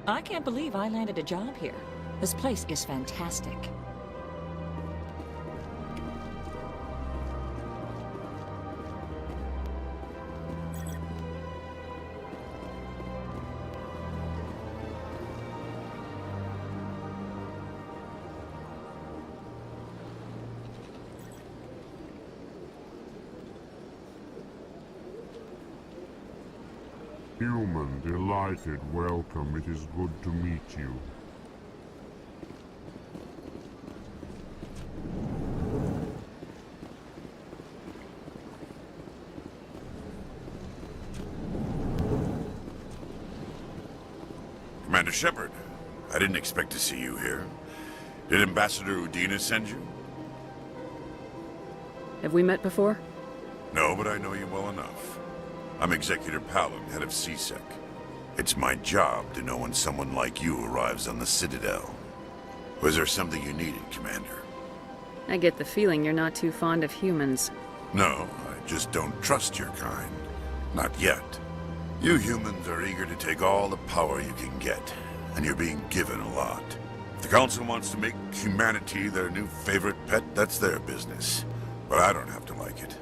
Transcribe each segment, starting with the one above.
I can't believe I landed a job here. This place is fantastic. Human, delighted, welcome. It is good to meet you. Commander Shepard, I didn't expect to see you here. Did Ambassador Udina send you? Have we met before? No, but I know you well enough. I'm Executor Palin, head of CSEC. It's my job to know when someone like you arrives on the Citadel. Was there something you needed, Commander? I get the feeling you're not too fond of humans. No, I just don't trust your kind. Not yet. You humans are eager to take all the power you can get, and you're being given a lot. If the Council wants to make humanity their new favorite pet, that's their business. But I don't have to like it.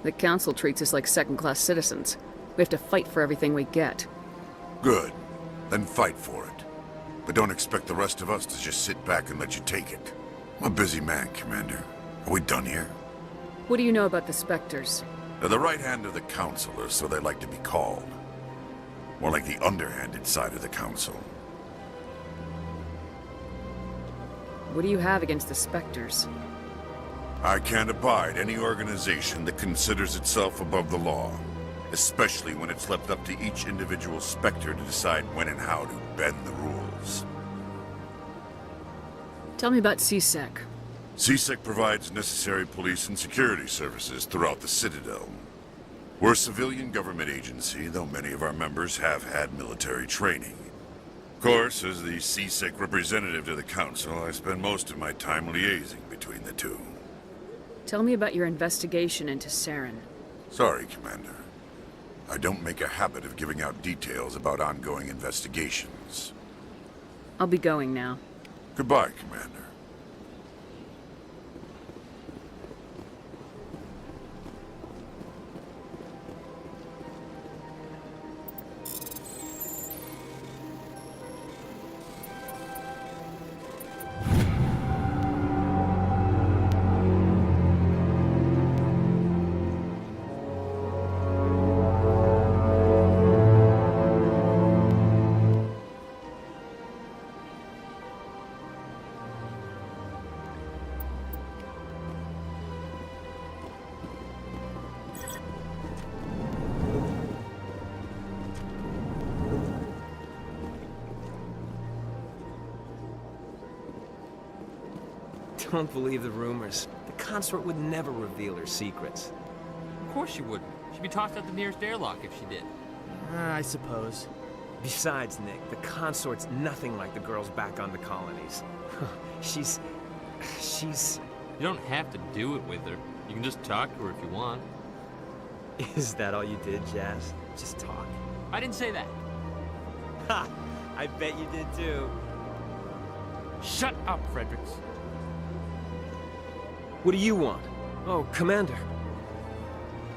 The Council treats us like second-class citizens. We have to fight for everything we get. Good. Then fight for it. But don't expect the rest of us to just sit back and let you take it. I'm a busy man, Commander. Are we done here? What do you know about the Spectres? They're the right hand of the Council, or so they like to be called. More like the underhanded side of the Council. What do you have against the Spectres? I can't abide any organization that considers itself above the law. Especially when it's left up to each individual Spectre to decide when and how to bend the rules. Tell me about CSEC. CSEC provides necessary police and security services throughout the Citadel. We're a civilian government agency, though many of our members have had military training. Of course, as the CSEC representative to the Council, I spend most of my time liaising between the two. Tell me about your investigation into Saren. Sorry, Commander. I don't make a habit of giving out details about ongoing investigations. I'll be going now. Goodbye, Commander. Don't believe the rumors. The consort would never reveal her secrets. Of course she wouldn't. She'd be tossed out the nearest airlock if she did. I suppose. Besides, Nick, the consort's nothing like the girls back on the colonies. She's... You don't have to do it with her. You can just talk to her if you want. Is that all you did, Jazz? Just talk? I didn't say that. Ha! I bet you did too. Shut up, Fredericks. What do you want? Oh, Commander.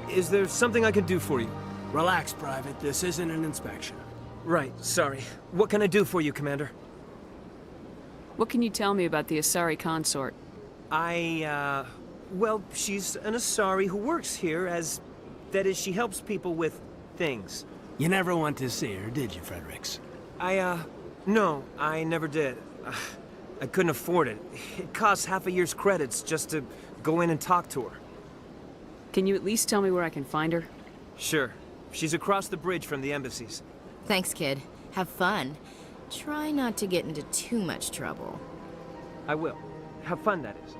Is there something I can do for you? Relax, Private. This isn't an inspection. Right, sorry. What can I do for you, Commander? What can you tell me about the Asari consort? Well, she's an Asari who works here as... That is, she helps people with things. You never went to see her, did you, Fredericks? No, I never did. I couldn't afford it. It costs half a year's credits just to go in and talk to her. Can you at least tell me where I can find her? Sure. She's across the bridge from the embassies. Thanks, kid. Have fun. Try not to get into too much trouble. I will. Have fun, that is.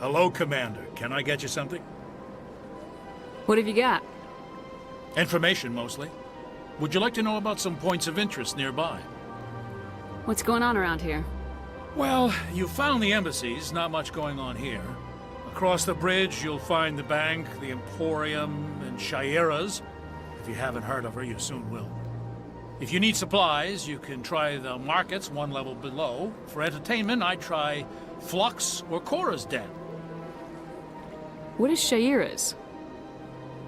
Hello, Commander. Can I get you something? What have you got? Information, mostly. Would you like to know about some points of interest nearby? What's going on around here? Well, you found the embassies, not much going on here. Across the bridge, you'll find the bank, the Emporium, and Shaira's. If you haven't heard of her, you soon will. If you need supplies, you can try the markets one level below. For entertainment, I'd try Flux or Cora's Den. What is Shaira's?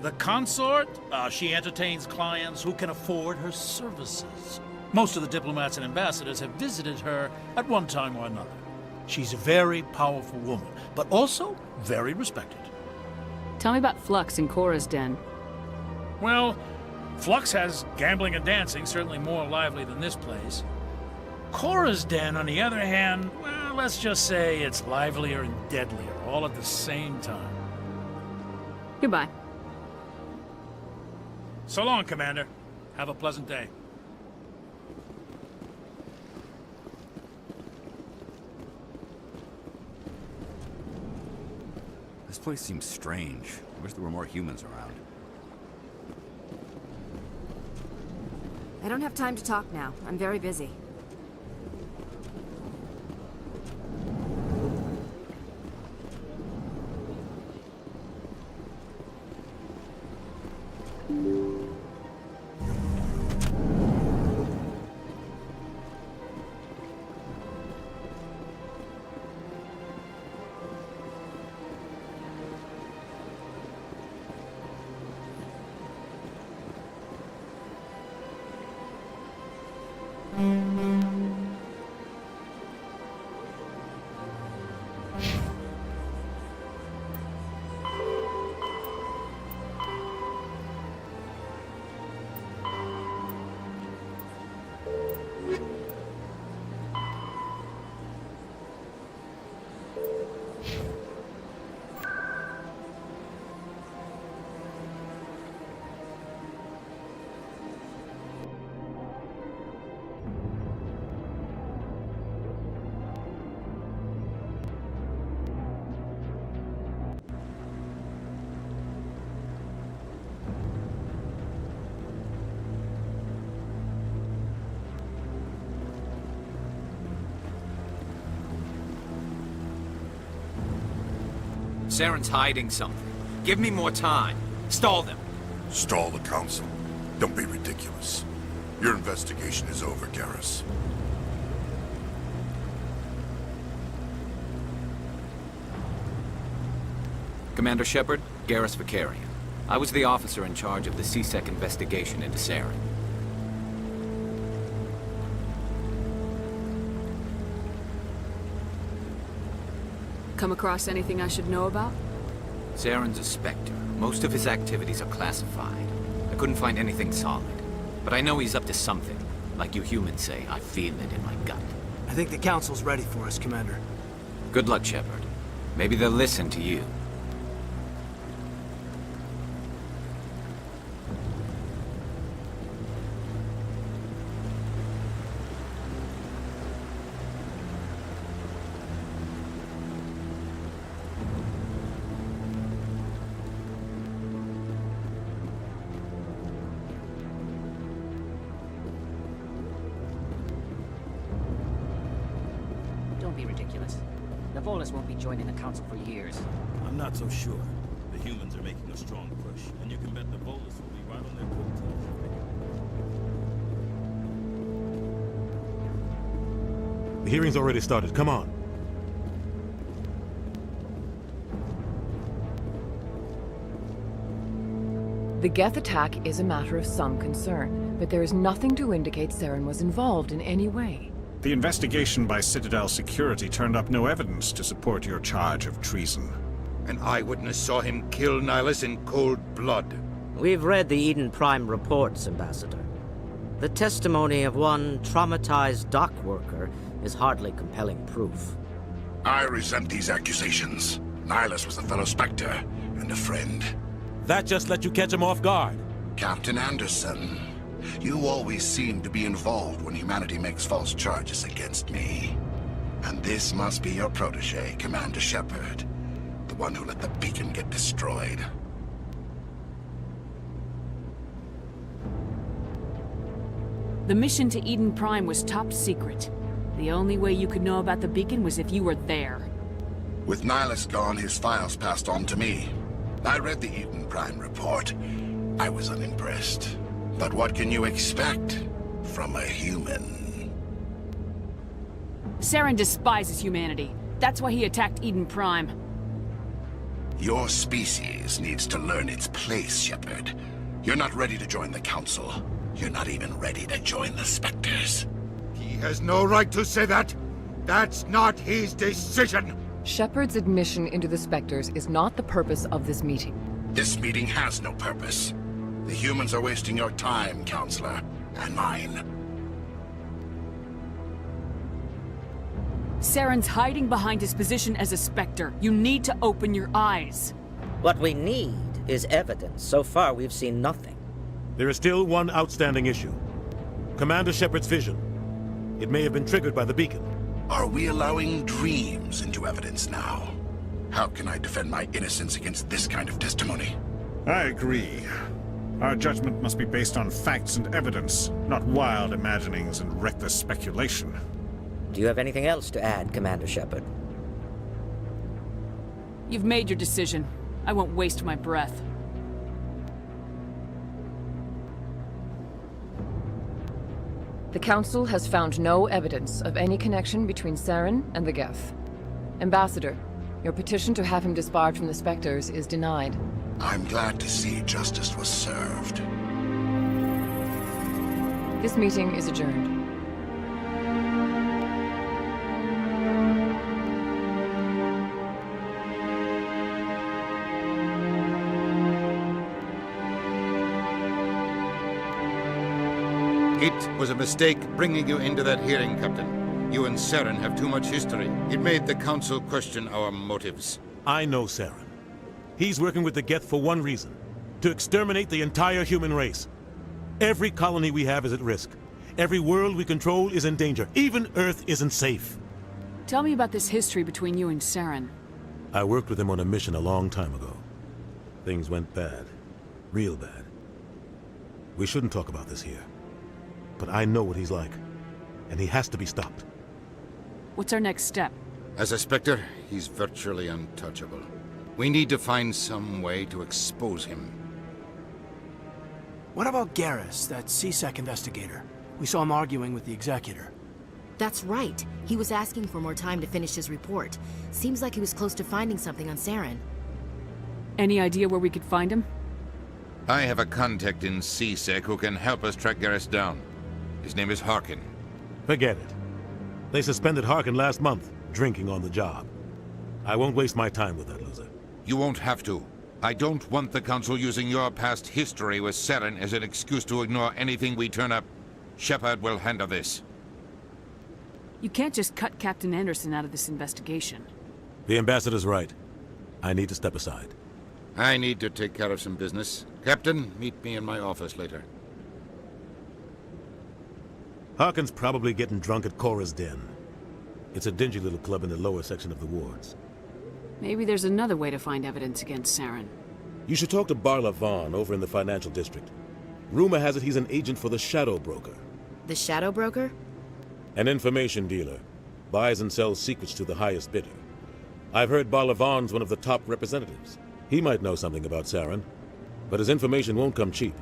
The consort, she entertains clients who can afford her services. Most of the diplomats and ambassadors have visited her at one time or another. She's a very powerful woman, but also very respected. Tell me about Flux and Cora's Den. Well, Flux has gambling and dancing, certainly more lively than this place. Cora's Den, on the other hand, well, let's just say it's livelier and deadlier, all at the same time. Goodbye. So long, Commander. Have a pleasant day. This place seems strange. I wish there were more humans around. I don't have time to talk now. I'm very busy. Saren's hiding something. Give me more time. Stall them. Stall the Council? Don't be ridiculous. Your investigation is over, Garrus. Commander Shepard, Garrus Vakarian. I was the officer in charge of the C-Sec investigation into Saren. Come across anything I should know about? Saren's a Spectre. Most of his activities are classified. I couldn't find anything solid. But I know he's up to something. Like you humans say, I feel it in my gut. I think the Council's ready for us, Commander. Good luck, Shepard. Maybe they'll listen to you. Don't be ridiculous. The Volus won't be joining the Council for years. I'm not so sure. The humans are making a strong push, and you can bet the Volus will be right on their coattails. The hearing's already started. Come on. The Geth attack is a matter of some concern, but there is nothing to indicate Saren was involved in any way. The investigation by Citadel Security turned up no evidence to support your charge of treason. An eyewitness saw him kill Nihilus in cold blood. We've read the Eden Prime reports, Ambassador. The testimony of one traumatized dock worker is hardly compelling proof. I resent these accusations. Nihilus was a fellow Spectre and a friend. That just let you catch him off guard. Captain Anderson, you always seem to be involved when humanity makes false charges against me. And this must be your protege, Commander Shepard. The one who let the beacon get destroyed. The mission to Eden Prime was top secret. The only way you could know about the beacon was if you were there. With Nihilus gone, his files passed on to me. I read the Eden Prime report. I was unimpressed. But what can you expect from a human? Saren despises humanity. That's why he attacked Eden Prime. Your species needs to learn its place, Shepard. You're not ready to join the Council. You're not even ready to join the Spectres. He has no right to say that. That's not his decision. Shepard's admission into the Spectres is not the purpose of this meeting. This meeting has no purpose. The humans are wasting your time, Counselor, and mine. Saren's hiding behind his position as a Spectre. You need to open your eyes. What we need is evidence. So far, we've seen nothing. There is still one outstanding issue. Commander Shepard's vision. It may have been triggered by the beacon. Are we allowing dreams into evidence now? How can I defend my innocence against this kind of testimony? I agree. Our judgment must be based on facts and evidence, not wild imaginings and reckless speculation. Do you have anything else to add, Commander Shepard? You've made your decision. I won't waste my breath. The Council has found no evidence of any connection between Saren and the Geth. Ambassador, your petition to have him disbarred from the Spectres is denied. I'm glad to see justice was served. This meeting is adjourned. It was a mistake bringing you into that hearing, Captain. You and Saren have too much history. It made the Council question our motives. I know Saren. He's working with the Geth for one reason. To exterminate the entire human race. Every colony we have is at risk. Every world we control is in danger. Even Earth isn't safe. Tell me about this history between you and Saren. I worked with him on a mission a long time ago. Things went bad. Real bad. We shouldn't talk about this here. But I know what he's like. And he has to be stopped. What's our next step? As a Spectre, he's virtually untouchable. We need to find some way to expose him. What about Garrus, that CSEC investigator? We saw him arguing with the Executor. That's right. He was asking for more time to finish his report. Seems like he was close to finding something on Saren. Any idea where we could find him? I have a contact in CSEC who can help us track Garrus down. His name is Harkin. Forget it. They suspended Harkin last month, drinking on the job. I won't waste my time with that loser. You won't have to. I don't want the Council using your past history with Saren as an excuse to ignore anything we turn up. Shepard will handle this. You can't just cut Captain Anderson out of this investigation. The Ambassador's right. I need to step aside. I need to take care of some business. Captain, meet me in my office later. Harkin's probably getting drunk at Cora's Den. It's a dingy little club in the lower section of the wards. Maybe there's another way to find evidence against Saren. You should talk to Barla Vaughn over in the financial district. Rumor has it he's an agent for the Shadow Broker. The Shadow Broker? An information dealer. Buys and sells secrets to the highest bidder. I've heard Barla Vaughn's one of the top representatives. He might know something about Saren, but his information won't come cheap.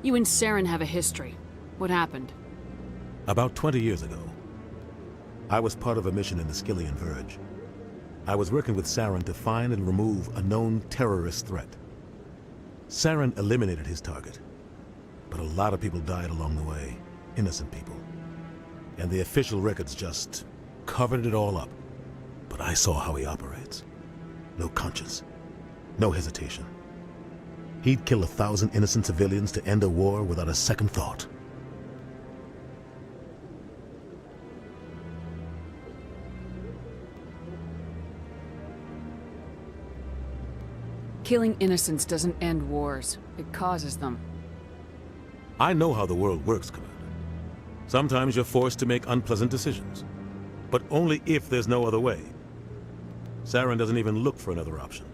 You and Saren have a history. What happened? About 20 years ago, I was part of a mission in the Skillian Verge. I was working with Saren to find and remove a known terrorist threat. Saren eliminated his target, but a lot of people died along the way, innocent people. And the official records just covered it all up. But I saw how he operates. No conscience, no hesitation. He'd kill 1,000 innocent civilians to end a war without a second thought. Killing innocents doesn't end wars. It causes them. I know how the world works, Commander. Sometimes you're forced to make unpleasant decisions. But only if there's no other way. Saren doesn't even look for another option.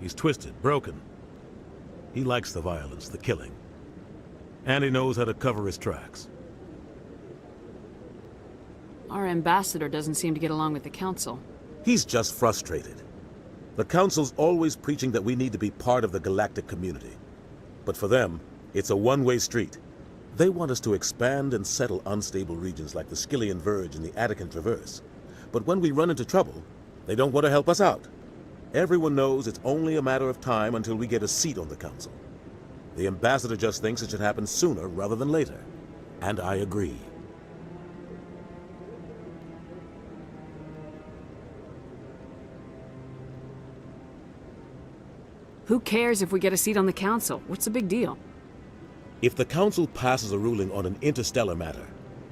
He's twisted, broken. He likes the violence, the killing. And he knows how to cover his tracks. Our ambassador doesn't seem to get along with the Council. He's just frustrated. The Council's always preaching that we need to be part of the galactic community. But for them, it's a one-way street. They want us to expand and settle unstable regions like the Skillian Verge and the Attican Traverse. But when we run into trouble, they don't want to help us out. Everyone knows it's only a matter of time until we get a seat on the Council. The ambassador just thinks it should happen sooner rather than later. And I agree. Who cares if we get a seat on the Council? What's the big deal? If the Council passes a ruling on an interstellar matter,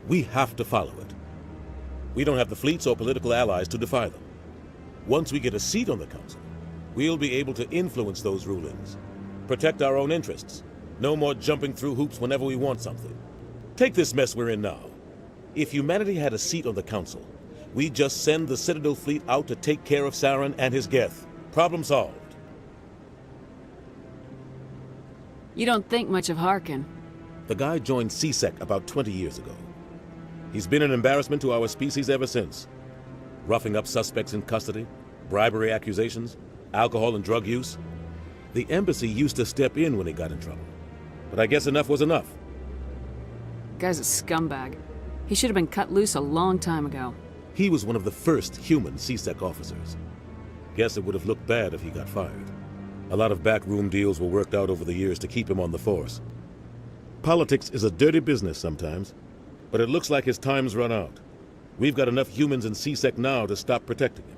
we have to follow it. We don't have the fleets or political allies to defy them. Once we get a seat on the Council, we'll be able to influence those rulings, protect our own interests, no more jumping through hoops whenever we want something. Take this mess we're in now. If humanity had a seat on the Council, we'd just send the Citadel fleet out to take care of Saren and his Geth. Problem solved. You don't think much of Harkin. The guy joined C-Sec about 20 years ago. He's been an embarrassment to our species ever since. Roughing up suspects in custody, bribery accusations, alcohol and drug use. The embassy used to step in when he got in trouble. But I guess enough was enough. Guy's a scumbag. He should have been cut loose a long time ago. He was one of the first human C-Sec officers. Guess it would have looked bad if he got fired. A lot of backroom deals were worked out over the years to keep him on the force. Politics is a dirty business sometimes, but it looks like his time's run out. We've got enough humans in C-Sec now to stop protecting him.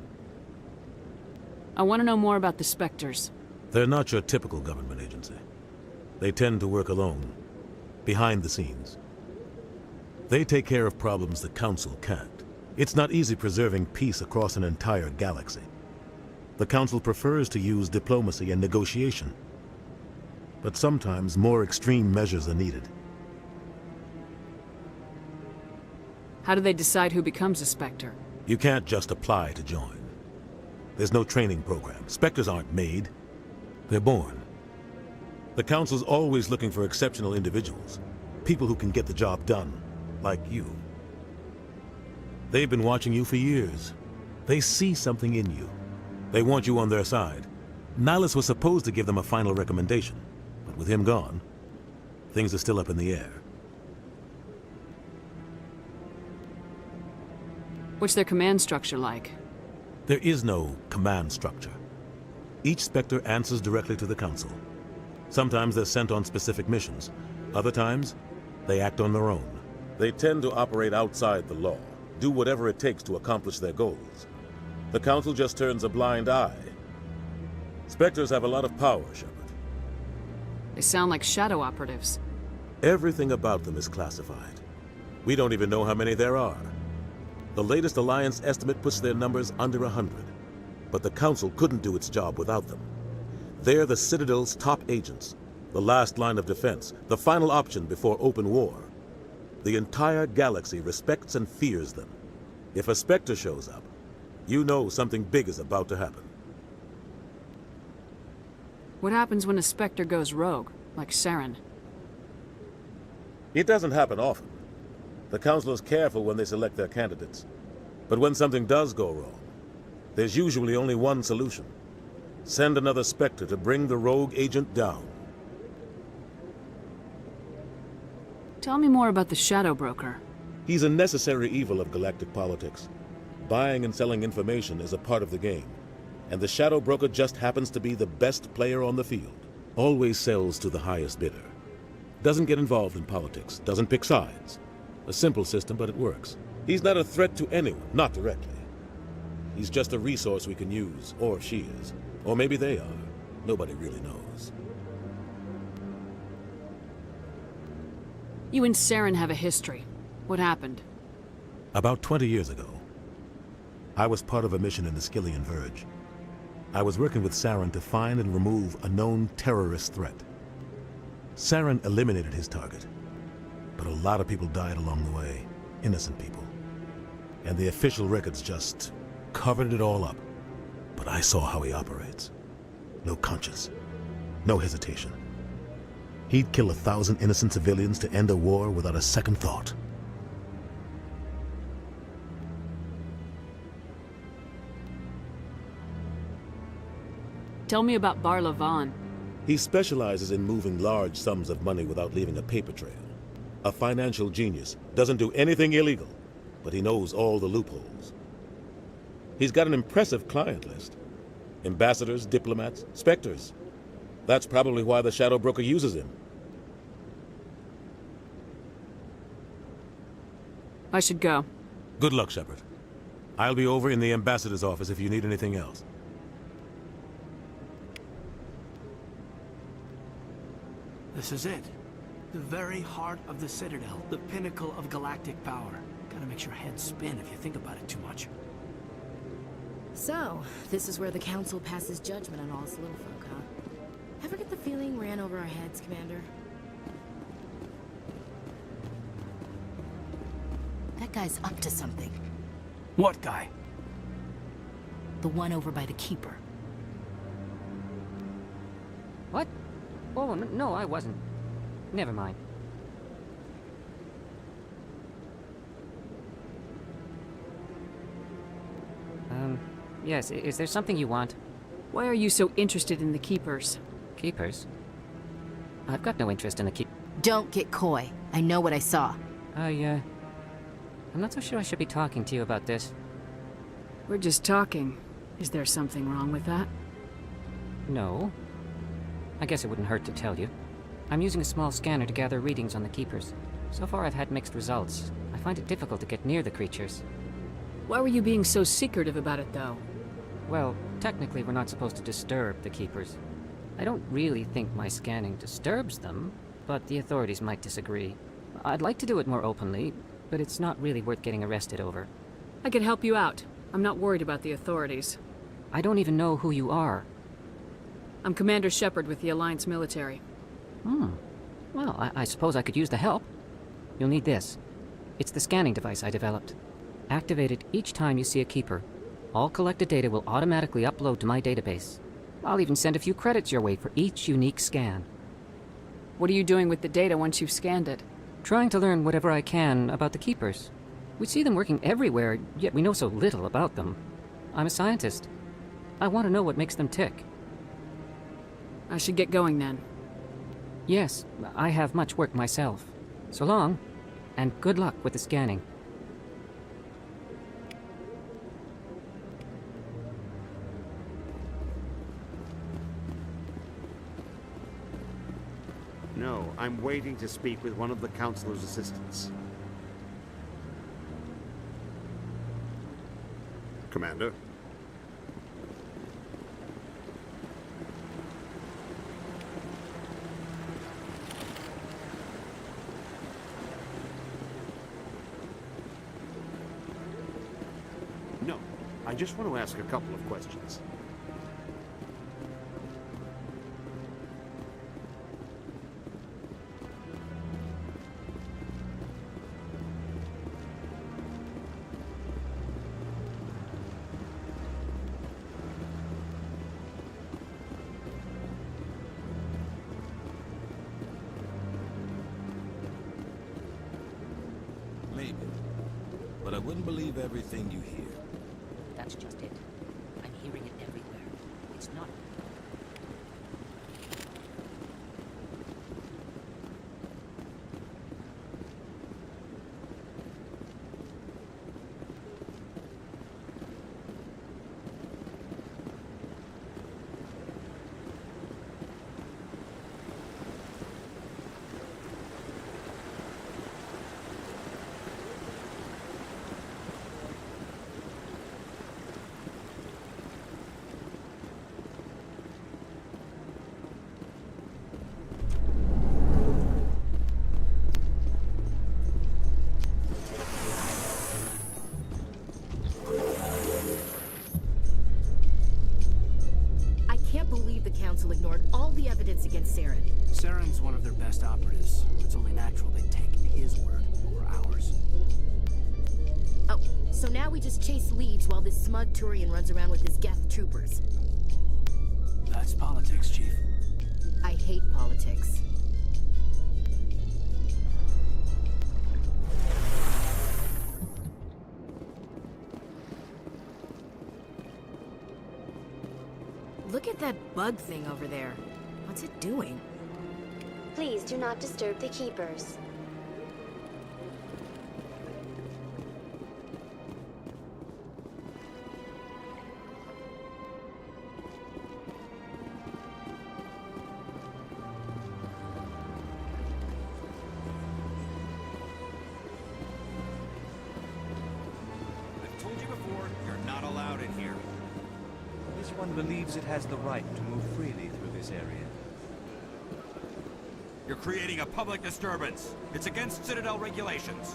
I want to know more about the Spectres. They're not your typical government agency. They tend to work alone, behind the scenes. They take care of problems the Council can't. It's not easy preserving peace across an entire galaxy. The Council prefers to use diplomacy and negotiation. But sometimes more extreme measures are needed. How do they decide who becomes a Spectre? You can't just apply to join. There's no training program. Spectres aren't made. They're born. The Council's always looking for exceptional individuals. People who can get the job done, like you. They've been watching you for years. They see something in you. They want you on their side. Nihilus was supposed to give them a final recommendation, but with him gone, things are still up in the air. What's their command structure like? There is no command structure. Each Spectre answers directly to the Council. Sometimes they're sent on specific missions. Other times, they act on their own. They tend to operate outside the law, do whatever it takes to accomplish their goals. The Council just turns a blind eye. Spectres have a lot of power, Shepard. They sound like shadow operatives. Everything about them is classified. We don't even know how many there are. The latest Alliance estimate puts their numbers under 100. But the Council couldn't do its job without them. They're the Citadel's top agents, the last line of defense, the final option before open war. The entire galaxy respects and fears them. If a Spectre shows up, you know something big is about to happen. What happens when a Spectre goes rogue, like Saren? It doesn't happen often. The Council is careful when they select their candidates. But when something does go wrong, there's usually only one solution. Send another Spectre to bring the rogue agent down. Tell me more about the Shadow Broker. He's a necessary evil of galactic politics. Buying and selling information is a part of the game, and the Shadow Broker just happens to be the best player on the field. Always sells to the highest bidder. Doesn't get involved in politics, doesn't pick sides. A simple system, but it works. He's not a threat to anyone, not directly. He's just a resource we can use, or she is. Or maybe they are. Nobody really knows. You and Saren have a history. What happened? About 20 years ago, I was part of a mission in the Skillian Verge. I was working with Saren to find and remove a known terrorist threat. Saren eliminated his target, but a lot of people died along the way, innocent people. And the official records just covered it all up. But I saw how he operates. No conscience, no hesitation. He'd kill 1,000 innocent civilians to end a war without a second thought. Tell me about Barla Vaughn. He specializes in moving large sums of money without leaving a paper trail. A financial genius, doesn't do anything illegal, but he knows all the loopholes. He's got an impressive client list. Ambassadors, diplomats, specters. That's probably why the Shadow Broker uses him. I should go. Good luck, Shepard. I'll be over in the ambassador's office if you need anything else. This is it. The very heart of the Citadel. The pinnacle of galactic power. Kinda makes your head spin if you think about it too much. So, this is where the Council passes judgment on all us little folk, huh? Ever get the feeling we're in over our heads, Commander? That guy's up to something. What guy? The one over by the Keeper. What? Oh, no, I wasn't. Never mind. Yes, is there something you want? Why are you so interested in the Keepers? Keepers? I've got no interest in the Don't get coy. I know what I saw. I'm not so sure I should be talking to you about this. We're just talking. Is there something wrong with that? No. I guess it wouldn't hurt to tell you. I'm using a small scanner to gather readings on the Keepers. So far I've had mixed results. I find it difficult to get near the creatures. Why were you being so secretive about it, though? Well, technically we're not supposed to disturb the Keepers. I don't really think my scanning disturbs them, but the authorities might disagree. I'd like to do it more openly, but it's not really worth getting arrested over. I could help you out. I'm not worried about the authorities. I don't even know who you are. I'm Commander Shepard with the Alliance military. Well, I suppose I could use the help. You'll need this. It's the scanning device I developed. Activate it each time you see a Keeper. All collected data will automatically upload to my database. I'll even send a few credits your way for each unique scan. What are you doing with the data once you've scanned it? Trying to learn whatever I can about the Keepers. We see them working everywhere, yet we know so little about them. I'm a scientist. I want to know what makes them tick. I should get going then. Yes, I have much work myself. So long, and good luck with the scanning. No, I'm waiting to speak with one of the Councilor's assistants. Commander? No, I just want to ask a couple of questions. Maybe. But I wouldn't believe everything you hear. That's just it. I'm hearing it everywhere. It's not... Council ignored all the evidence against Saren. Saren's one of their best operatives. It's only natural they take his word over ours. Oh, so now we just chase leads while this smug Turian runs around with his Geth troopers. That's politics, Chief. I hate politics. Look at that bug thing over there? What's it doing? Please do not disturb the keepers. I've told you before, you're not allowed in here. This one believes it has the right to move freely through this area. You're creating a public disturbance. It's against Citadel regulations.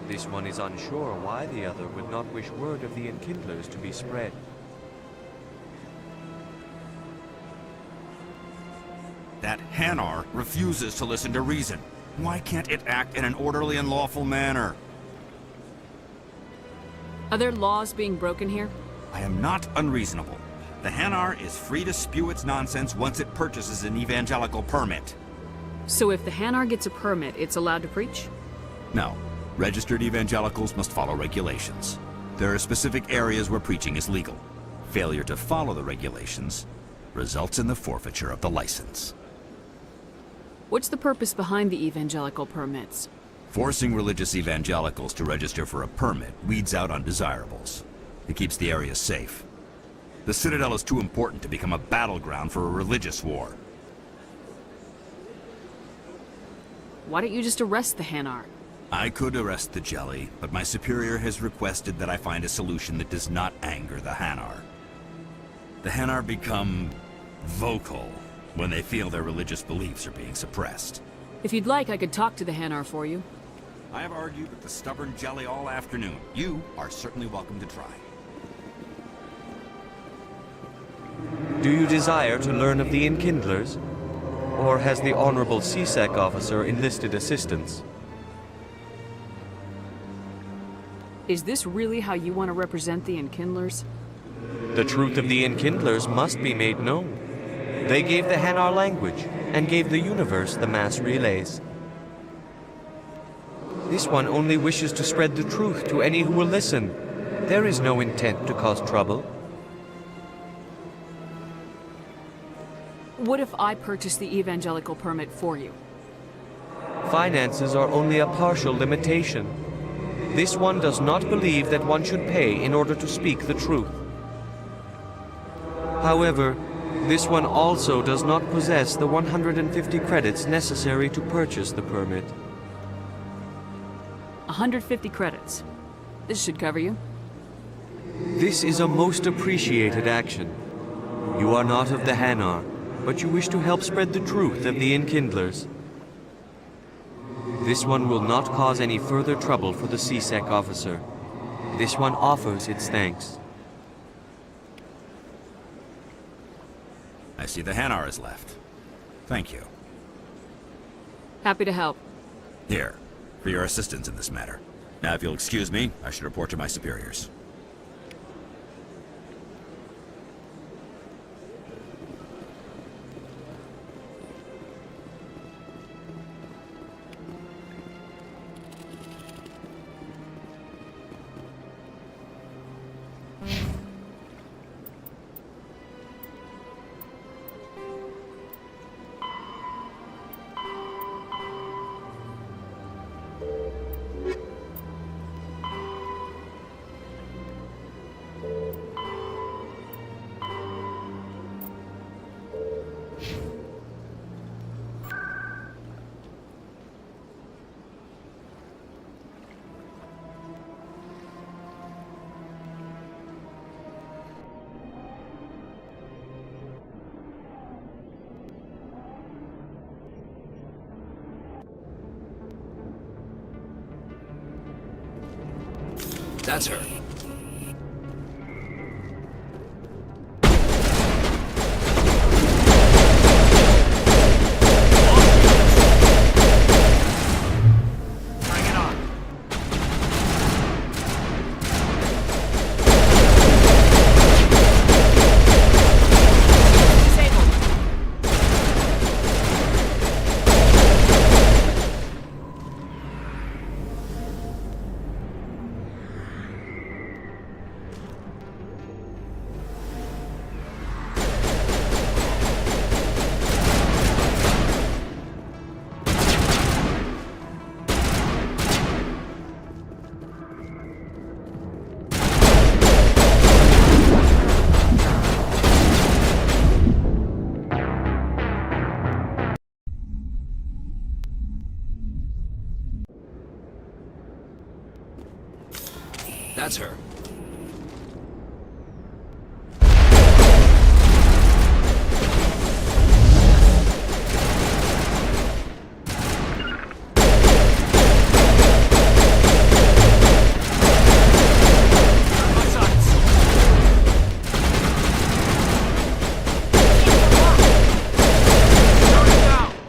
This one is unsure why the other would not wish word of the Enkindlers to be spread. That Hanar refuses to listen to reason. Why can't it act in an orderly and lawful manner? Are there laws being broken here? I am not unreasonable. The Hanar is free to spew its nonsense once it purchases an evangelical permit. So if the Hanar gets a permit, it's allowed to preach? No. Registered evangelicals must follow regulations. There are specific areas where preaching is legal. Failure to follow the regulations results in the forfeiture of the license. What's the purpose behind the evangelical permits? Forcing religious evangelicals to register for a permit weeds out undesirables. It keeps the area safe. The Citadel is too important to become a battleground for a religious war. Why don't you just arrest the Hanar? I could arrest the Jelly, but my superior has requested that I find a solution that does not anger the Hanar. The Hanar become vocal when they feel their religious beliefs are being suppressed. If you'd like, I could talk to the Hanar for you. I have argued with the stubborn Jelly all afternoon. You are certainly welcome to try. Do you desire to learn of the Enkindlers? Or has the Honorable CSEC officer enlisted assistance? Is this really how you want to represent the Enkindlers? The truth of the Enkindlers must be made known. They gave the Hanar language, and gave the universe the mass relays. This one only wishes to spread the truth to any who will listen. There is no intent to cause trouble. What if I purchase the evangelical permit for you? Finances are only a partial limitation. This one does not believe that one should pay in order to speak the truth. However, this one also does not possess the 150 credits necessary to purchase the permit. 150 credits. This should cover you. This is a most appreciated action. You are not of the Hanar, but you wish to help spread the truth of the Enkindlers. This one will not cause any further trouble for the CSEC officer. This one offers its thanks. I see the Hanar is left. Thank you. Happy to help. Here, for your assistance in this matter. Now, if you'll excuse me, I should report to my superiors. That's her. That's her.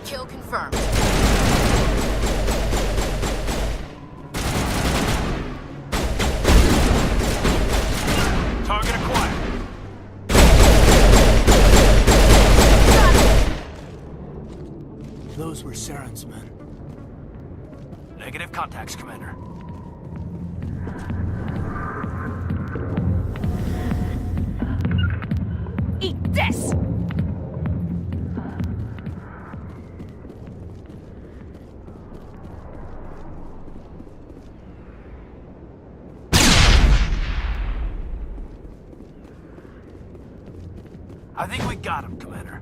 Kill confirmed. Target acquired. Those were Saren's men. Negative contacts, Commander. Eat this! I think we got him, Commander.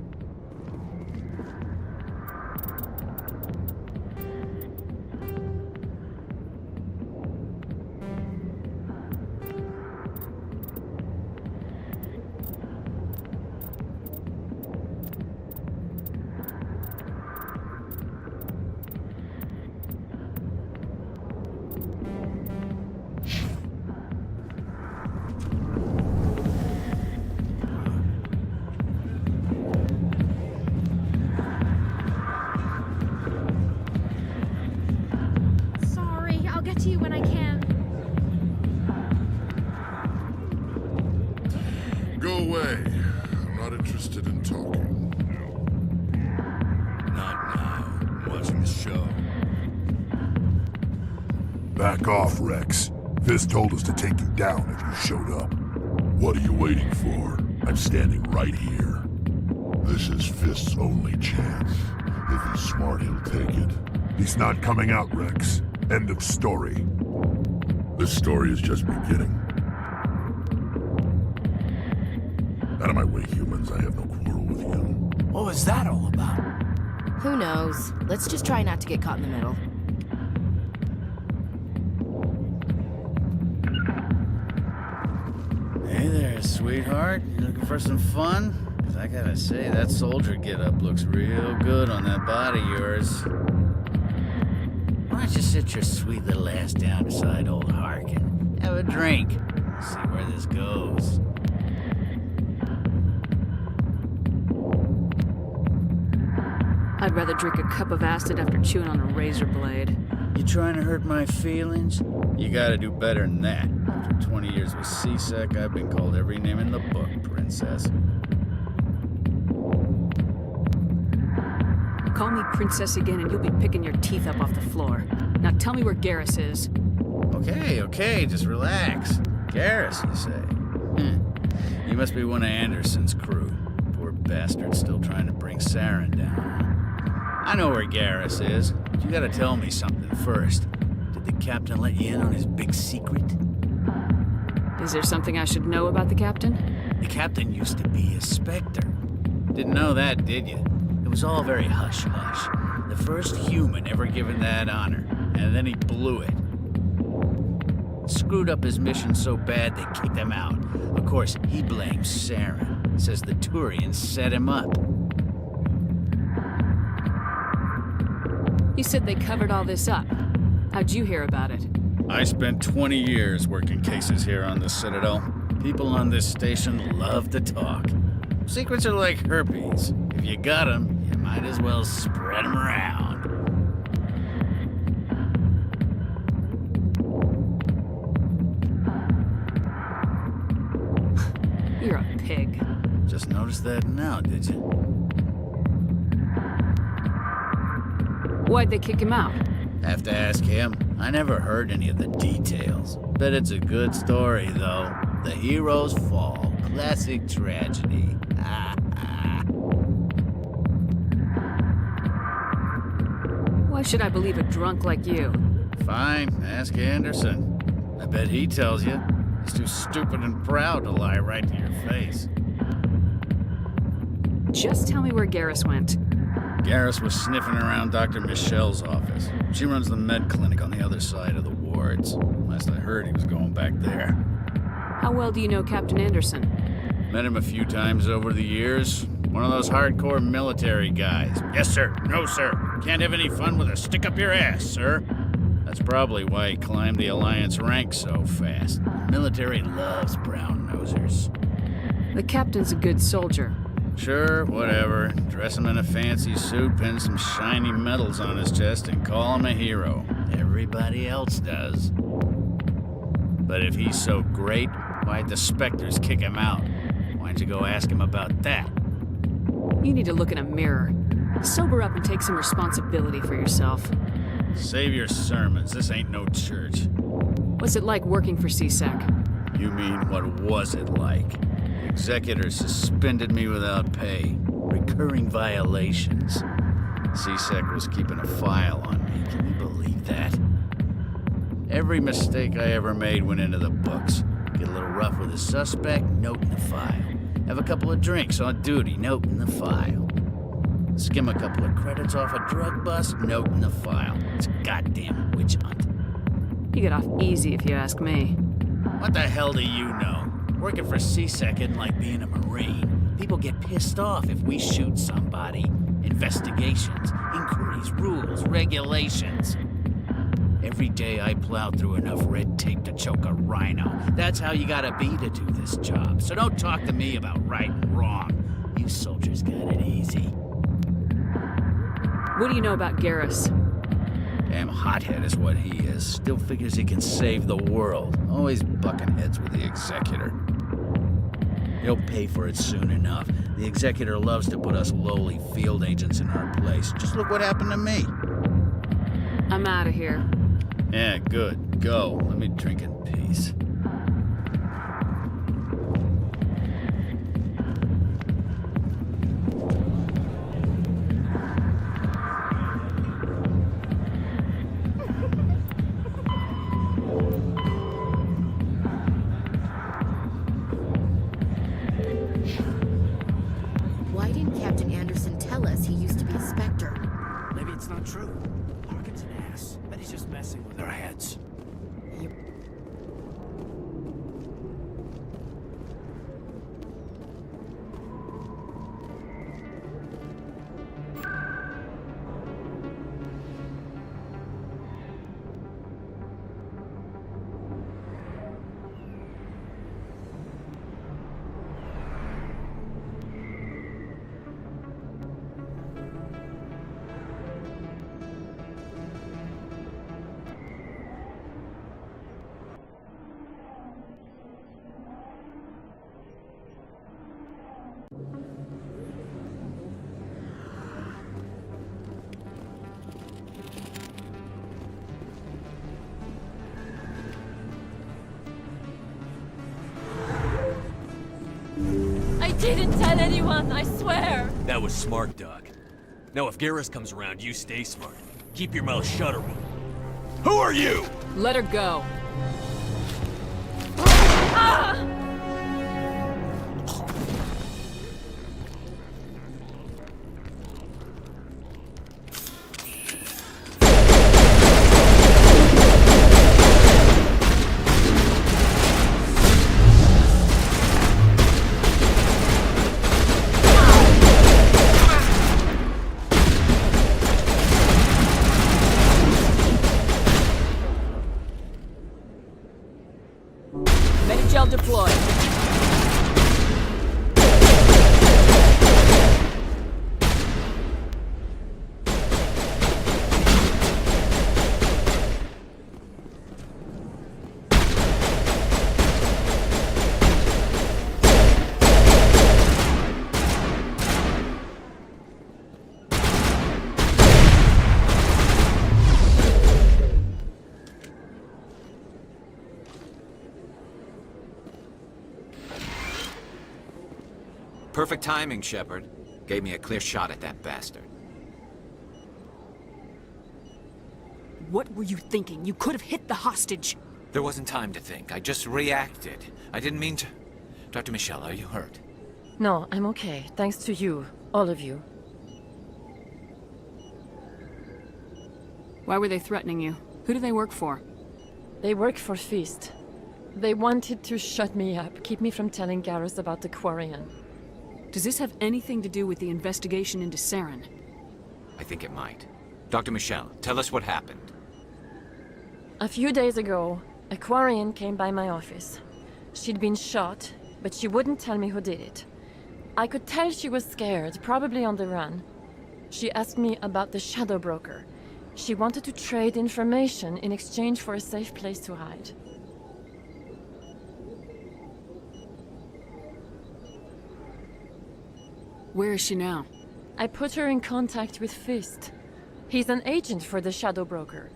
Sorry, I'll get to you when I can. Go away. I'm not interested in talking. Not now. I'm watching the show. Back off, Rex. Fisk told us to take you down if you showed up. What are you waiting for? I'm standing right here. This is Fisk's only chance. If he's smart, he'll take it. He's not coming out, Rex. End of story. This story is just beginning. Out of my way, humans. I have no quarrel with you. What was that all about? Who knows? Let's just try not to get caught in the middle. Hey there, sweetheart. You looking for some fun? 'Cause I gotta say, that soldier get-up looks real good on that body of yours. Why don't you sit your sweet little ass down beside old Harkin? Have a drink. See where this goes. I'd rather drink a cup of acid after chewing on a razor blade. You trying to hurt my feelings? You gotta do better than that. After 20 years with C-Sec, I've been called every name in the book, princess. Call me princess again and you'll be picking your teeth up off the floor. Now tell me where Garrus is. Okay, just relax. Garrus, you say? You must be one of Anderson's crew. Poor bastard still trying to bring Saren down. I know where Garrus is, but you gotta tell me something first. Did the captain let you in on his big secret? Is there something I should know about the captain? The captain used to be a Spectre. Didn't know that, did you? It was all very hush-hush. The first human ever given that honor, and then he blew it. Screwed up his mission so bad they kicked him out. Of course, he blames Saren. Says the Turians set him up. You said they covered all this up. How'd you hear about it? I spent 20 years working cases here on the Citadel. People on this station love to talk. Secrets are like herpes. If you got them, you might as well spread them around. You're a pig. Just noticed that now, did you? Why'd they kick him out? Have to ask him. I never heard any of the details. Bet it's a good story, though. The heroes fall. Classic tragedy. Why should I believe a drunk like you? Fine, ask Anderson. I bet he tells you. He's too stupid and proud to lie right to your face. Just tell me where Garrus went. Garrus was sniffing around Dr. Michelle's office. She runs the med clinic on the other side of the wards. Last I heard, he was going back there. How well do you know Captain Anderson? Met him a few times over the years. One of those hardcore military guys. Yes, sir. No, sir. Can't have any fun with a stick up your ass, sir. That's probably why he climbed the Alliance ranks so fast. The military loves brown-nosers. The captain's a good soldier. Sure, whatever. Dress him in a fancy suit, pin some shiny medals on his chest, and call him a hero. Everybody else does. But if he's so great, why'd the Spectres kick him out? Why'd you go ask him about that? You need to look in a mirror. Sober up and take some responsibility for yourself. Save your sermons. This ain't no church. What's it like working for CSEC? You mean, what was it like? The executor suspended me without pay. Recurring violations. CSEC was keeping a file on me. Can you believe that? Every mistake I ever made went into the books. Get a little rough with a suspect, note in the file. Have a couple of drinks on duty, note in the file. Skim a couple of credits off a drug bust, note in the file. It's a goddamn witch hunt. You get off easy if you ask me. What the hell do you know? Working for CSEC isn't like being a Marine. People get pissed off if we shoot somebody. Investigations, inquiries, rules, regulations. Every day I plow through enough red tape to choke a rhino. That's how you gotta be to do this job. So don't talk to me about right and wrong. You soldiers got it easy. What do you know about Garrus? Damn hothead is what he is. Still figures he can save the world. Always bucking heads with the Executor. He'll pay for it soon enough. The Executor loves to put us lowly field agents in our place. Just look what happened to me. I'm out of here. Yeah, good. Go. Let me drink in peace. Why didn't Captain Anderson tell us he used to be a Spectre? Maybe it's not true. Harkin's an ass. But he's just messing with our heads. I didn't tell anyone, I swear! That was smart, Doc. Now if Garrus comes around, you stay smart. Keep your mouth shut, or who are you? Let her go. Ah! Medigel deployed. Perfect timing, Shepard. Gave me a clear shot at that bastard. What were you thinking? You could have hit the hostage. There wasn't time to think. I just reacted. I didn't mean to... Dr. Michelle, are you hurt? No, I'm okay. Thanks to you. All of you. Why were they threatening you? Who do they work for? They work for Feast. They wanted to shut me up, keep me from telling Garrus about the Quarian. Does this have anything to do with the investigation into Saren? I think it might. Dr. Michelle, tell us what happened. A few days ago, a Quarian came by my office. She'd been shot, but she wouldn't tell me who did it. I could tell she was scared, probably on the run. She asked me about the Shadow Broker. She wanted to trade information in exchange for a safe place to hide. Where is she now? I put her in contact with Fist. He's an agent for the Shadow Broker.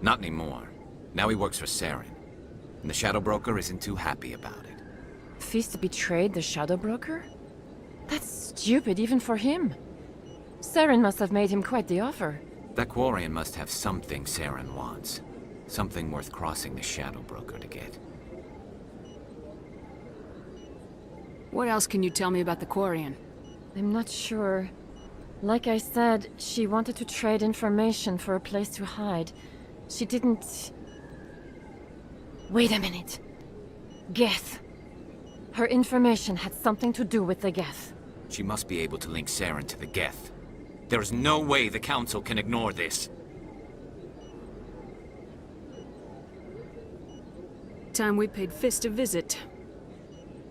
Not anymore. Now he works for Saren. And the Shadow Broker isn't too happy about it. Fist betrayed the Shadow Broker? That's stupid even for him. Saren must have made him quite the offer. That Quarian must have something Saren wants. Something worth crossing the Shadow Broker to get. What else can you tell me about the Quarian? I'm not sure. Like I said, she wanted to trade information for a place to hide. She didn't... Wait a minute. Geth. Her information had something to do with the Geth. She must be able to link Saren to the Geth. There's no way the Council can ignore this. Time we paid Fist a visit.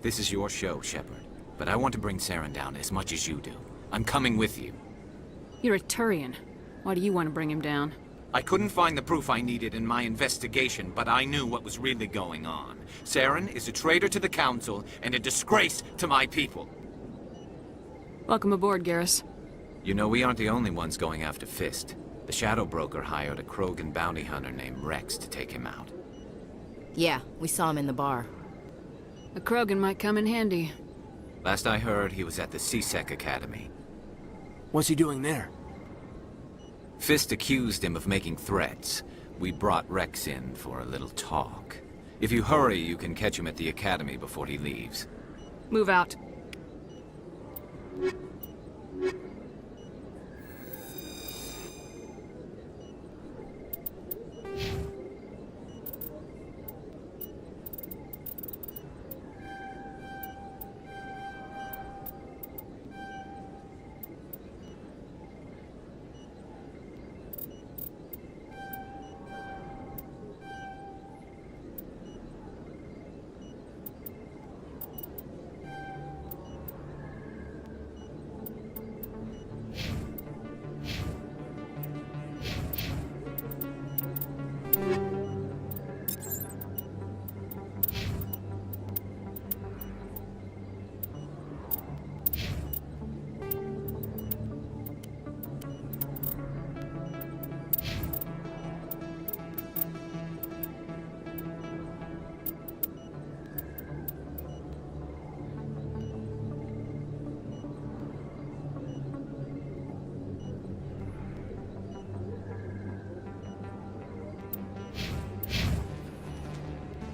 This is your show, Shepard. But I want to bring Saren down as much as you do. I'm coming with you. You're a Turian. Why do you want to bring him down? I couldn't find the proof I needed in my investigation, but I knew what was really going on. Saren is a traitor to the Council and a disgrace to my people. Welcome aboard, Garrus. You know, we aren't the only ones going after Fist. The Shadow Broker hired a Krogan bounty hunter named Rex to take him out. Yeah, we saw him in the bar. A Krogan might come in handy. Last I heard, he was at the C-Sec Academy. What's he doing there? Fist accused him of making threats. We brought Rex in for a little talk. If you hurry, you can catch him at the Academy before he leaves. Move out.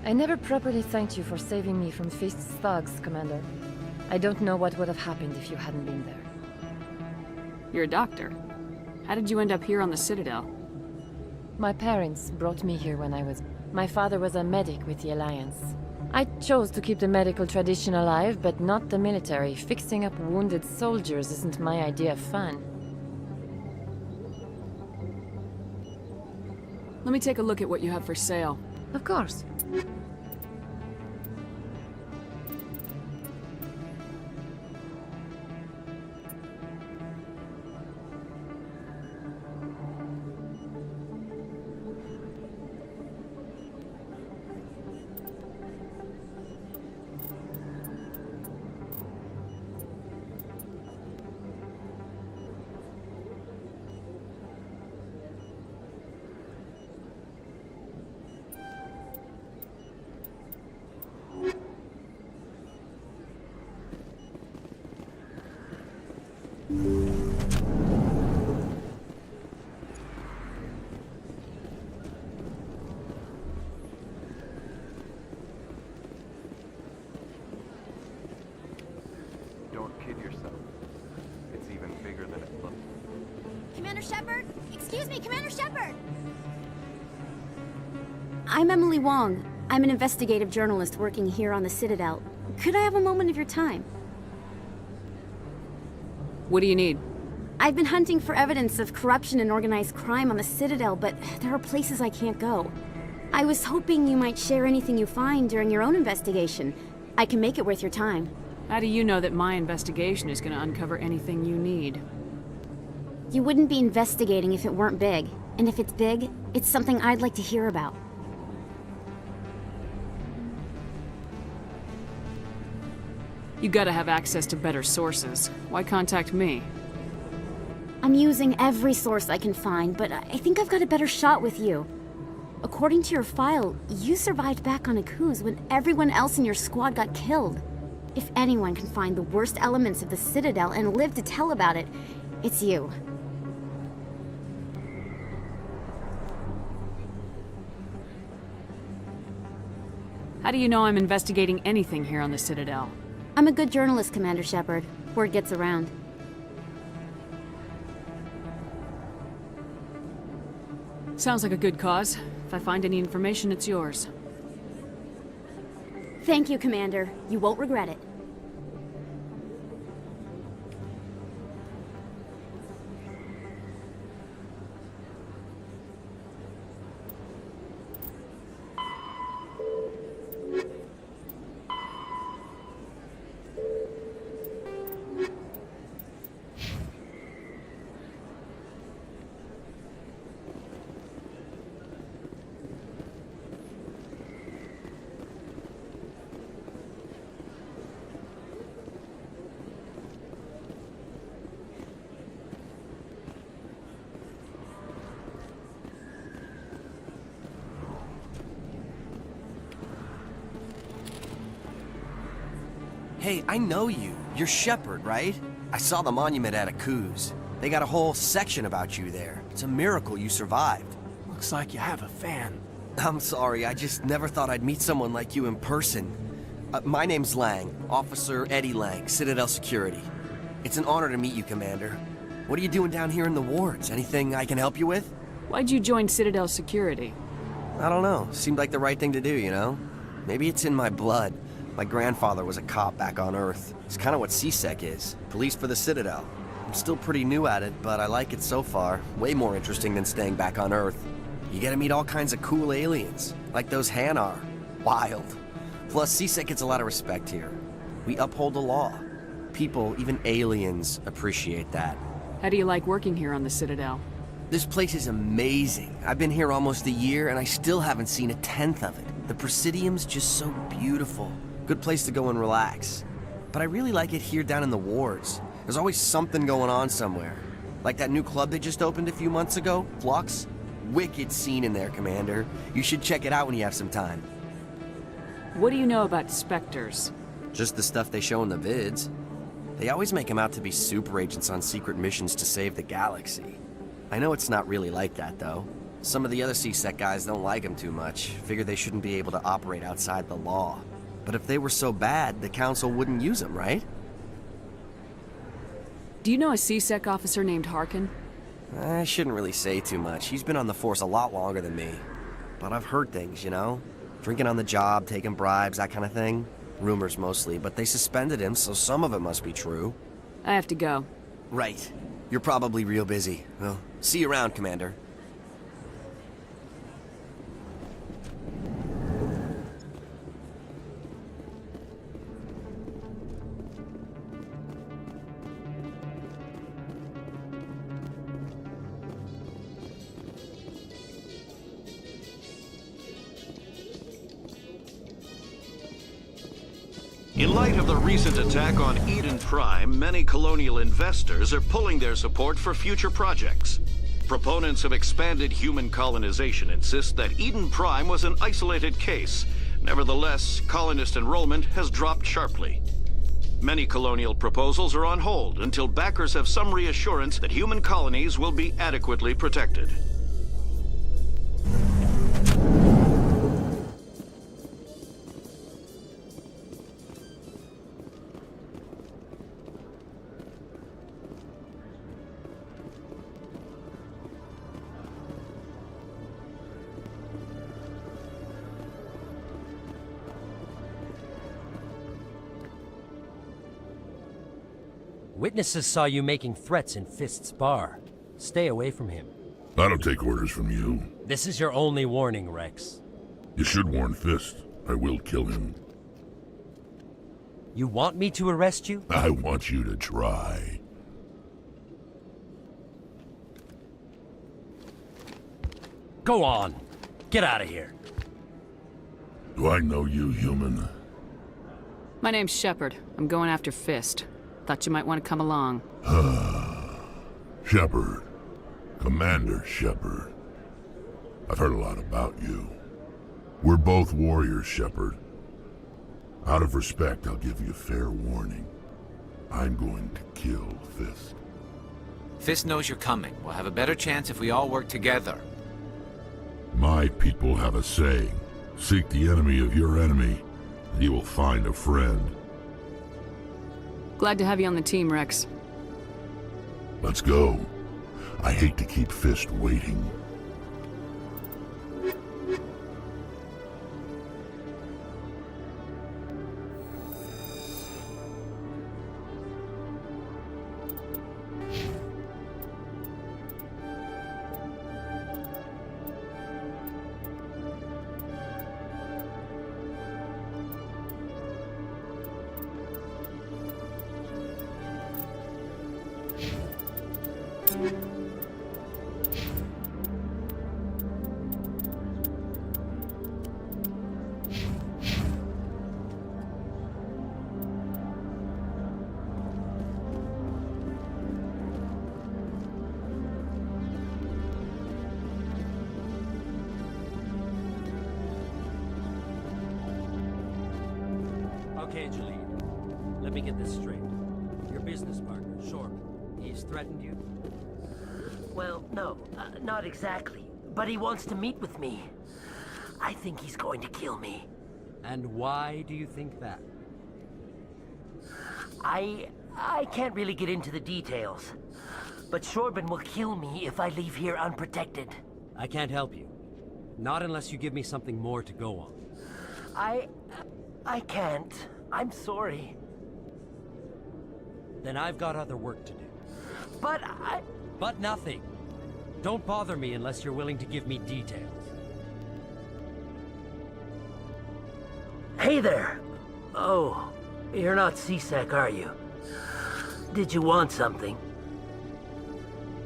I never properly thanked you for saving me from Fist's thugs, Commander. I don't know what would have happened if you hadn't been there. You're a doctor. How did you end up here on the Citadel? My parents brought me here when I was... My father was a medic with the Alliance. I chose to keep the medical tradition alive, but not the military. Fixing up wounded soldiers isn't my idea of fun. Let me take a look at what you have for sale. Of course. Shepard? Excuse me, Commander Shepard! I'm Emily Wong. I'm an investigative journalist working here on the Citadel. Could I have a moment of your time? What do you need? I've been hunting for evidence of corruption and organized crime on the Citadel, but there are places I can't go. I was hoping you might share anything you find during your own investigation. I can make it worth your time. How do you know that my investigation is going to uncover anything you need? You wouldn't be investigating if it weren't big. And if it's big, it's something I'd like to hear about. You gotta have access to better sources. Why contact me? I'm using every source I can find, but I think I've got a better shot with you. According to your file, you survived back on Akuz when everyone else in your squad got killed. If anyone can find the worst elements of the Citadel and live to tell about it, it's you. How do you know I'm investigating anything here on the Citadel? I'm a good journalist, Commander Shepard. Word gets around. Sounds like a good cause. If I find any information, it's yours. Thank you, Commander. You won't regret it. Hey, I know you. You're Shepard, right? I saw the monument at Akuz. They got a whole section about you there. It's a miracle you survived. Looks like you have a fan. I'm sorry, I just never thought I'd meet someone like you in person. My name's Lang, Officer Eddie Lang, Citadel Security. It's an honor to meet you, Commander. What are you doing down here in the wards? Anything I can help you with? Why'd you join Citadel Security? I don't know. Seemed like the right thing to do, you know? Maybe it's in my blood. My grandfather was a cop back on Earth. It's kind of what C-Sec is. Police for the Citadel. I'm still pretty new at it, but I like it so far. Way more interesting than staying back on Earth. You get to meet all kinds of cool aliens, like those Hanar. Wild. Plus, C-Sec gets a lot of respect here. We uphold the law. People, even aliens, appreciate that. How do you like working here on the Citadel? This place is amazing. I've been here almost a year, and I still haven't seen a tenth of it. The Presidium's just so beautiful. Good place to go and relax. But I really like it here down in the wards. There's always something going on somewhere. Like that new club they just opened a few months ago, Flux. Wicked scene in there, Commander. You should check it out when you have some time. What do you know about Spectres? Just the stuff they show in the vids. They always make them out to be super agents on secret missions to save the galaxy. I know it's not really like that, though. Some of the other C-Sec guys don't like them too much. Figure they shouldn't be able to operate outside the law. But if they were so bad, the Council wouldn't use them, right? Do you know a C-Sec officer named Harkin? I shouldn't really say too much. He's been on the force a lot longer than me. But I've heard things, you know? Drinking on the job, taking bribes, that kind of thing. Rumors mostly, but they suspended him, so some of it must be true. I have to go. Right. You're probably real busy. Well, see you around, Commander. In light of the recent attack on Eden Prime, many colonial investors are pulling their support for future projects. Proponents of expanded human colonization insist that Eden Prime was an isolated case. Nevertheless, colonist enrollment has dropped sharply. Many colonial proposals are on hold until backers have some reassurance that human colonies will be adequately protected. Witnesses saw you making threats in Fist's bar. Stay away from him. I don't take orders from you. This is your only warning, Rex. You should warn Fist. I will kill him. You want me to arrest you? I want you to try. Go on. Get out of here. Do I know you, human? My name's Shepard. I'm going after Fist. Thought you might want to come along. Shepard. Commander Shepard. I've heard a lot about you. We're both warriors, Shepard. Out of respect, I'll give you a fair warning. I'm going to kill Fist. Fist knows you're coming. We'll have a better chance if we all work together. My people have a saying. Seek the enemy of your enemy, and you will find a friend. Glad to have you on the team, Rex. Let's go. I hate to keep Fist waiting. Okay, Jaleel. Let me get this straight. Your business partner, Shorb, he's threatened you? Well, no, not exactly. But he wants to meet with me. I think he's going to kill me. And why do you think that? I can't really get into the details. But Shorben will kill me if I leave here unprotected. I can't help you. Not unless you give me something more to go on. I can't. I'm sorry. Then I've got other work to do. But But nothing. Don't bother me unless you're willing to give me details. Hey there. Oh, you're not C-Sec, are you? Did you want something?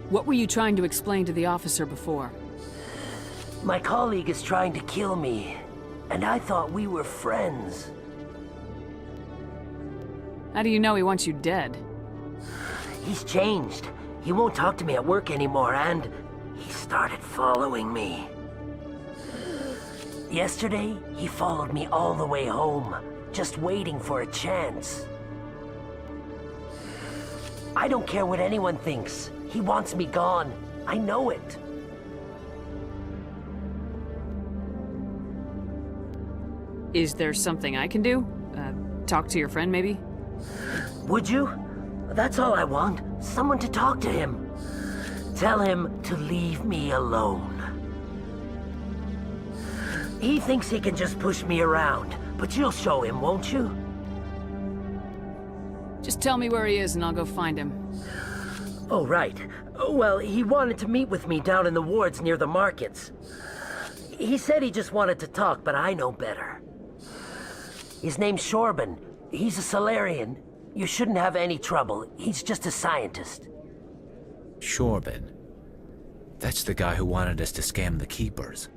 What were you trying to explain to the officer before? My colleague is trying to kill me, and I thought we were friends. How do you know he wants you dead? He's changed. He won't talk to me at work anymore, and he started following me. Yesterday, he followed me all the way home, just waiting for a chance. I don't care what anyone thinks. He wants me gone. I know it. Is there something I can do? Talk to your friend, maybe? Would you? That's all I want. Someone to talk to him. Tell him to leave me alone. He thinks he can just push me around, but you'll show him, won't you? Just tell me where he is and I'll go find him. Oh, right. Well, he wanted to meet with me down in the wards near the markets. He said he just wanted to talk, but I know better. His name's Shorben. He's a Solarian. You shouldn't have any trouble. He's just a scientist. Shorben. That's the guy who wanted us to scam the Keepers.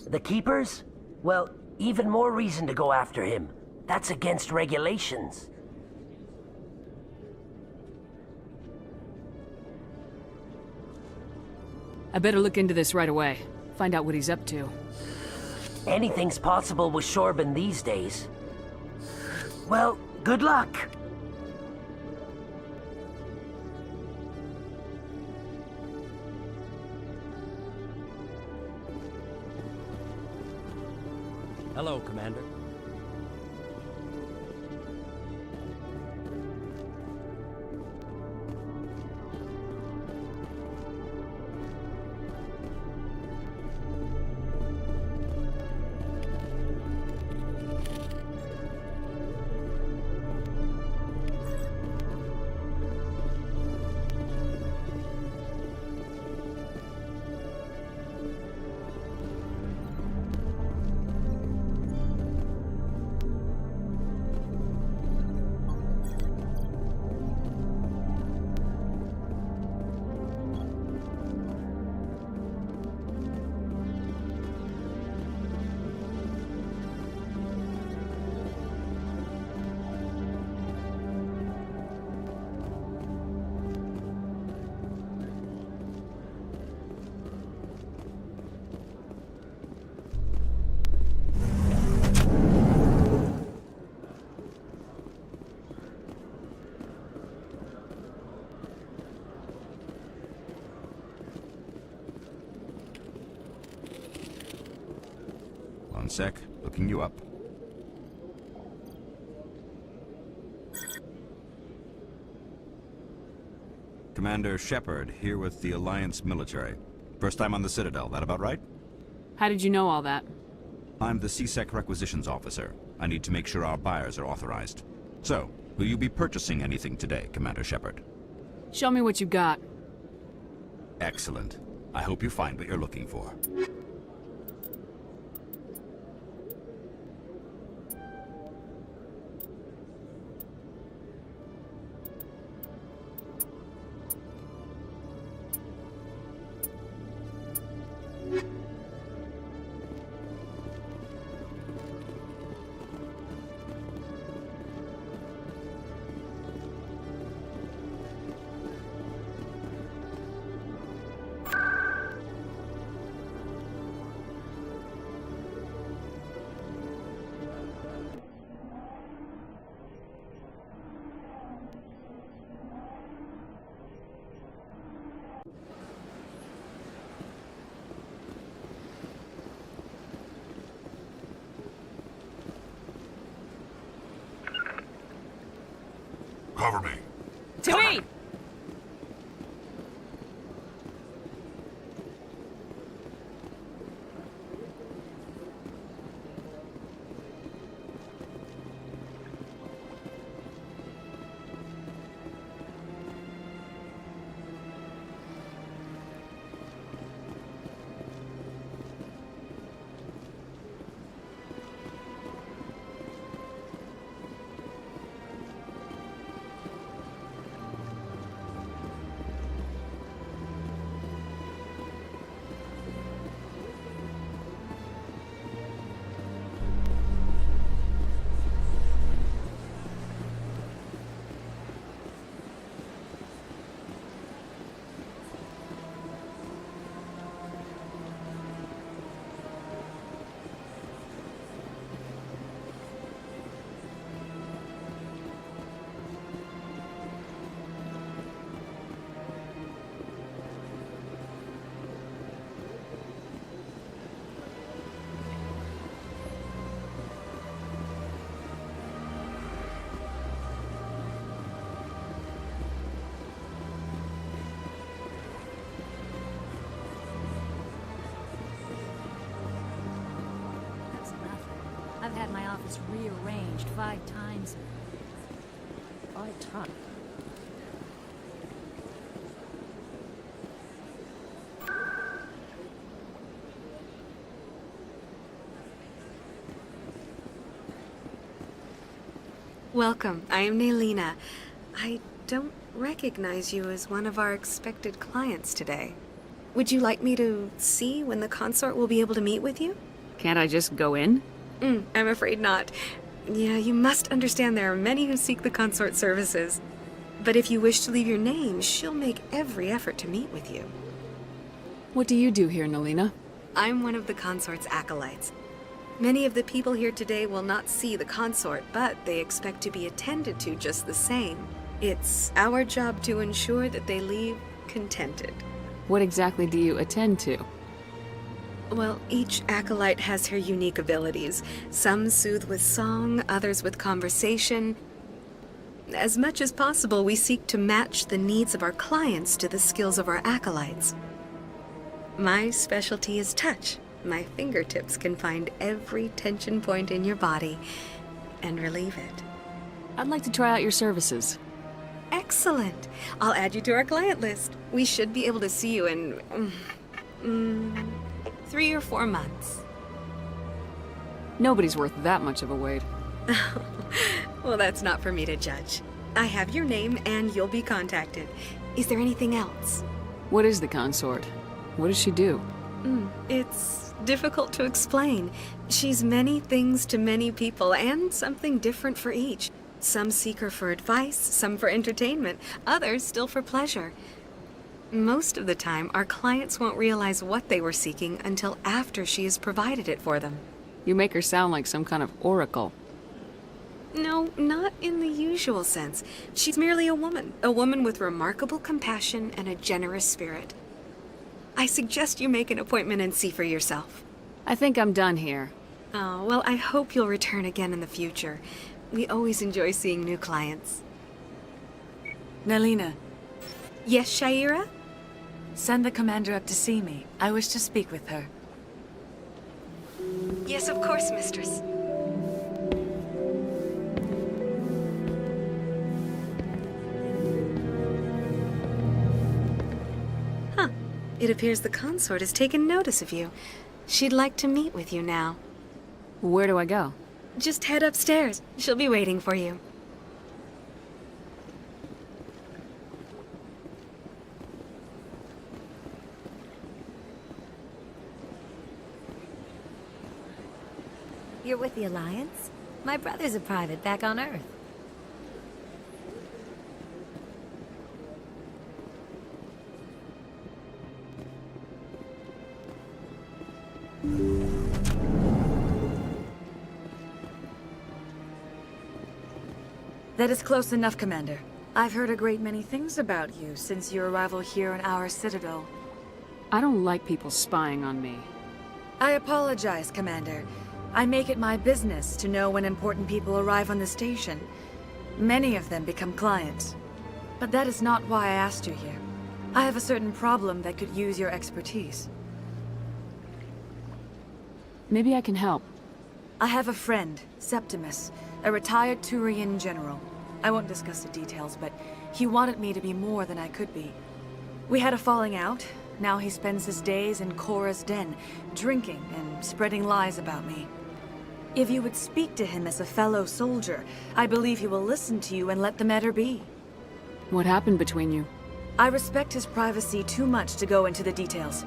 The Keepers? Well, even more reason to go after him. That's against regulations. I better look into this right away. Find out what he's up to. Anything's possible with Shorben these days. Well, good luck. Hello, Commander. One sec, looking you up. Commander Shepard, here with the Alliance military. First time on the Citadel, that about right? How did you know all that? I'm the CSEC requisitions officer. I need to make sure our buyers are authorized. So, will you be purchasing anything today, Commander Shepard? Show me what you got. Excellent. I hope you find what you're looking for. Cover me. To me! I've had my office rearranged 5 times. 5 times? Welcome. I am Naylina. I don't recognize you as one of our expected clients today. Would you like me to see when the consort will be able to meet with you? Can't I just go in? I'm afraid not. Yeah, you must understand there are many who seek the consort services. But if you wish to leave your name, she'll make every effort to meet with you. What do you do here, Naylina? I'm one of the consort's acolytes. Many of the people here today will not see the consort, but they expect to be attended to just the same. It's our job to ensure that they leave contented. What exactly do you attend to? Well, each acolyte has her unique abilities. Some soothe with song, others with conversation. As much as possible, we seek to match the needs of our clients to the skills of our acolytes. My specialty is touch. My fingertips can find every tension point in your body and relieve it. I'd like to try out your services. Excellent. I'll add you to our client list. We should be able to see you in 3 or 4 months. Nobody's worth that much of a wait. Well, that's not for me to judge. I have your name and you'll be contacted. Is there anything else? What is the consort? What does she do? It's difficult to explain. She's many things to many people and something different for each. Some seek her for advice, some for entertainment, others still for pleasure. Most of the time, our clients won't realize what they were seeking until after she has provided it for them. You make her sound like some kind of oracle. No, not in the usual sense. She's merely a woman with remarkable compassion and a generous spirit. I suggest you make an appointment and see for yourself. I think I'm done here. Oh, well, I hope you'll return again in the future. We always enjoy seeing new clients. Nalina. Yes, Shaira? Send the commander up to see me. I wish to speak with her. Yes, of course, mistress. Huh. It appears the consort has taken notice of you. She'd like to meet with you now. Where do I go? Just head upstairs. She'll be waiting for you. You're with the Alliance? My brother's a private back on Earth. That is close enough, Commander. I've heard a great many things about you since your arrival here in our Citadel. I don't like people spying on me. I apologize, Commander. I make it my business to know when important people arrive on the station. Many of them become clients. But that is not why I asked you here. I have a certain problem that could use your expertise. Maybe I can help. I have a friend, Septimus, a retired Turian general. I won't discuss the details, but he wanted me to be more than I could be. We had a falling out. Now he spends his days in Korra's den, drinking and spreading lies about me. If you would speak to him as a fellow soldier, I believe he will listen to you and let the matter be. What happened between you? I respect his privacy too much to go into the details.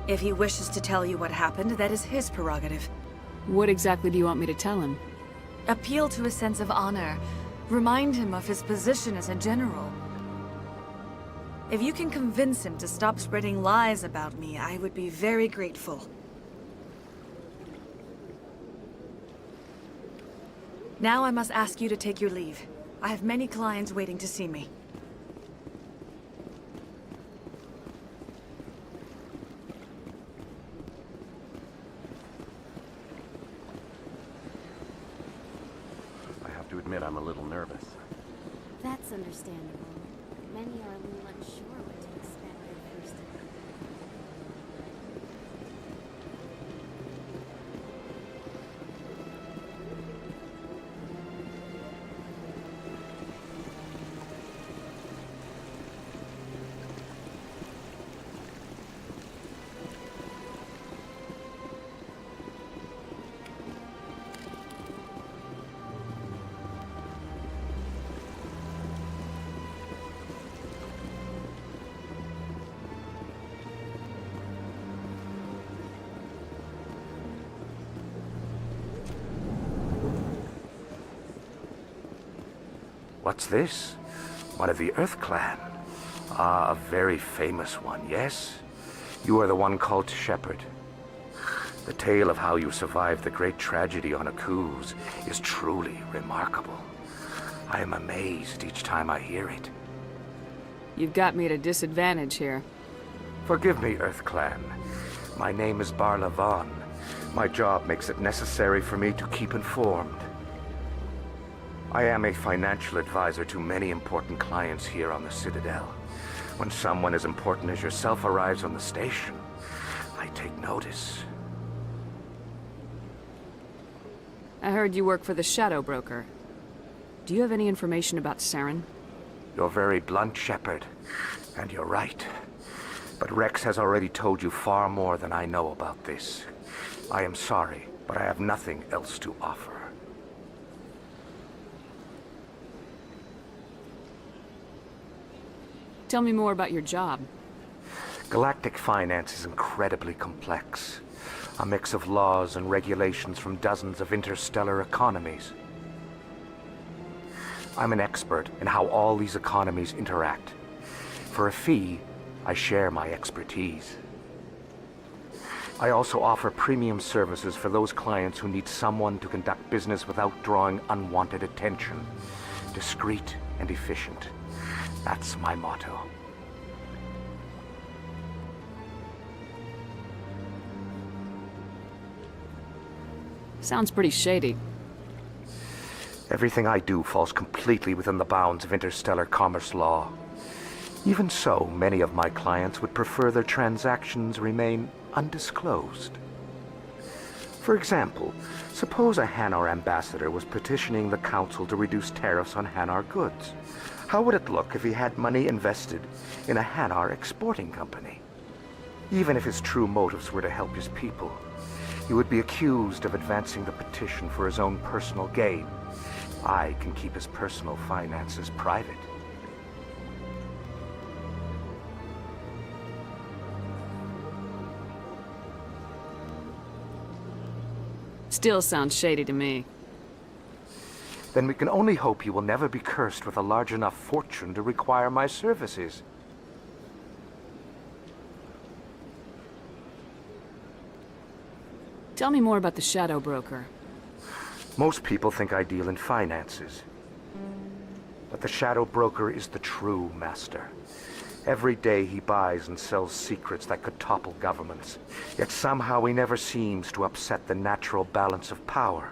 If he wishes to tell you what happened, that is his prerogative. What exactly do you want me to tell him? Appeal to his sense of honor. Remind him of his position as a general. If you can convince him to stop spreading lies about me, I would be very grateful. Now I must ask you to take your leave. I have many clients waiting to see me. I have to admit I'm a little nervous. That's understandable. Many are a little unsure what to expect their first time. What's this? One of the Earth Clan. Ah, a very famous one, yes? You are the one called Shepard. The tale of how you survived the great tragedy on Akuz is truly remarkable. I am amazed each time I hear it. You've got me at a disadvantage here. Forgive me, Earth Clan. My name is Barla Vaughn. My job makes it necessary for me to keep informed. I am a financial advisor to many important clients here on the Citadel. When someone as important as yourself arrives on the station, I take notice. I heard you work for the Shadow Broker. Do you have any information about Saren? You're very blunt, Shepard, and you're right. But Rex has already told you far more than I know about this. I am sorry, but I have nothing else to offer. Tell me more about your job. Galactic finance is incredibly complex. A mix of laws and regulations from dozens of interstellar economies. I'm an expert in how all these economies interact. For a fee, I share my expertise. I also offer premium services for those clients who need someone to conduct business without drawing unwanted attention. Discreet and efficient. That's my motto. Sounds pretty shady. Everything I do falls completely within the bounds of interstellar commerce law. Even so, many of my clients would prefer their transactions remain undisclosed. For example, suppose a Hanar ambassador was petitioning the Council to reduce tariffs on Hanar goods. How would it look if he had money invested in a Hanar exporting company? Even if his true motives were to help his people, he would be accused of advancing the petition for his own personal gain. I can keep his personal finances private. Still sounds shady to me. Then we can only hope you will never be cursed with a large enough fortune to require my services. Tell me more about the Shadow Broker. Most people think I deal in finances. But the Shadow Broker is the true master. Every day he buys and sells secrets that could topple governments. Yet somehow he never seems to upset the natural balance of power.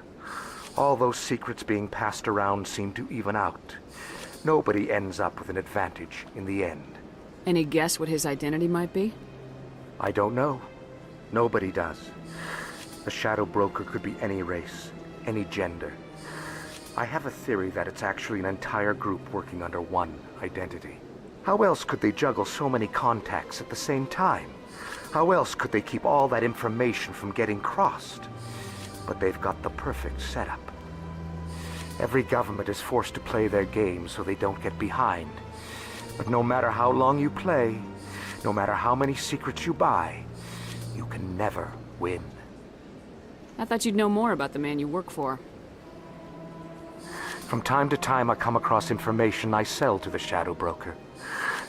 All those secrets being passed around seem to even out. Nobody ends up with an advantage in the end. Any guess what his identity might be? I don't know. Nobody does. The Shadow Broker could be any race, any gender. I have a theory that it's actually an entire group working under one identity. How else could they juggle so many contacts at the same time? How else could they keep all that information from getting crossed? But they've got the perfect setup. Every government is forced to play their game so they don't get behind. But no matter how long you play, no matter how many secrets you buy, you can never win. I thought you'd know more about the man you work for. From time to time, I come across information I sell to the Shadow Broker.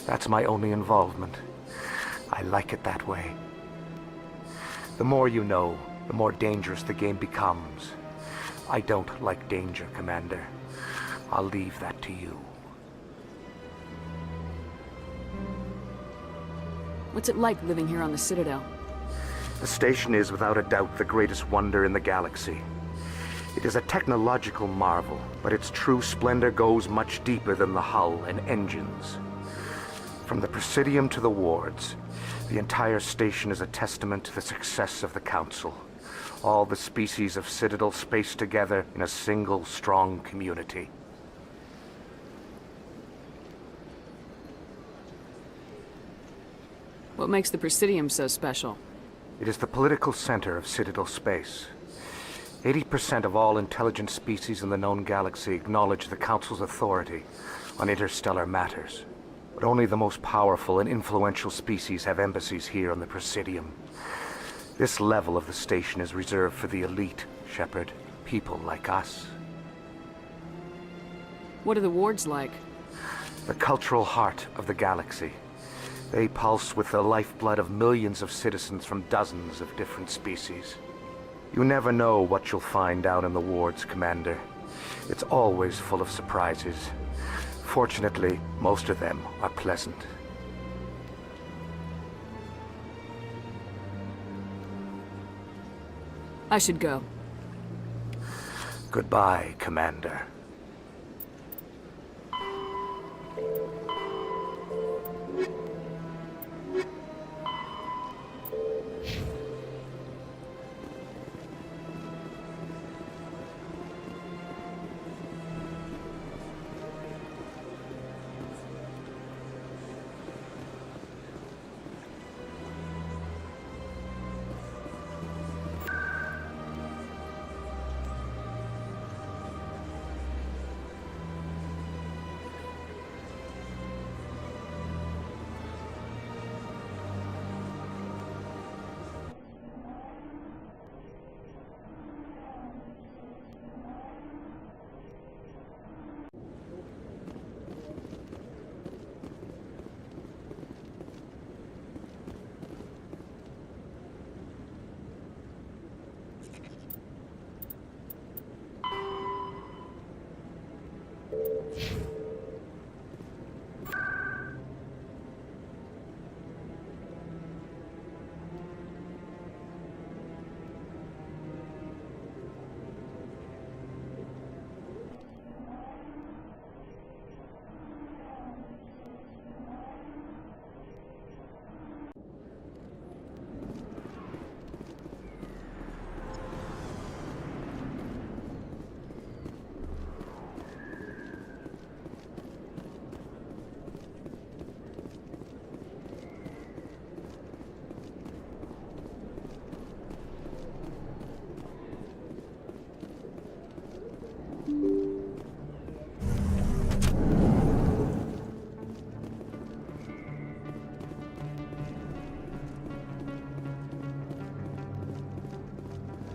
That's my only involvement. I like it that way. The more you know, the more dangerous the game becomes. I don't like danger, Commander. I'll leave that to you. What's it like living here on the Citadel? The station is without a doubt the greatest wonder in the galaxy. It is a technological marvel, but its true splendor goes much deeper than the hull and engines. From the Presidium to the wards, the entire station is a testament to the success of the Council. All the species of Citadel spaced together in a single strong community. What makes the Presidium so special? It is the political center of Citadel space. 80% of all intelligent species in the known galaxy acknowledge the Council's authority on interstellar matters. But only the most powerful and influential species have embassies here on the Presidium. This level of the station is reserved for the elite, Shepard. People like us. What are the wards like? The cultural heart of the galaxy. They pulse with the lifeblood of millions of citizens from dozens of different species. You never know what you'll find down in the wards, Commander. It's always full of surprises. Fortunately, most of them are pleasant. I should go. Goodbye, Commander.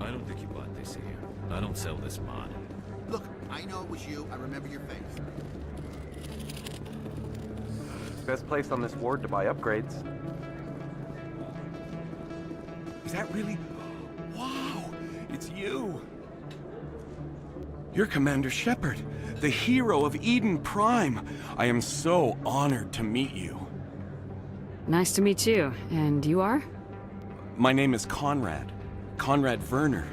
I don't think you bought this here. I don't sell this mod. Look, I know it was you. I remember your face. Best place on this ward to buy upgrades. Is that really? Wow, it's you. You're Commander Shepard, the hero of Eden Prime. I am so honored to meet you. Nice to meet you. And you are? My name is Conrad. Conrad Werner.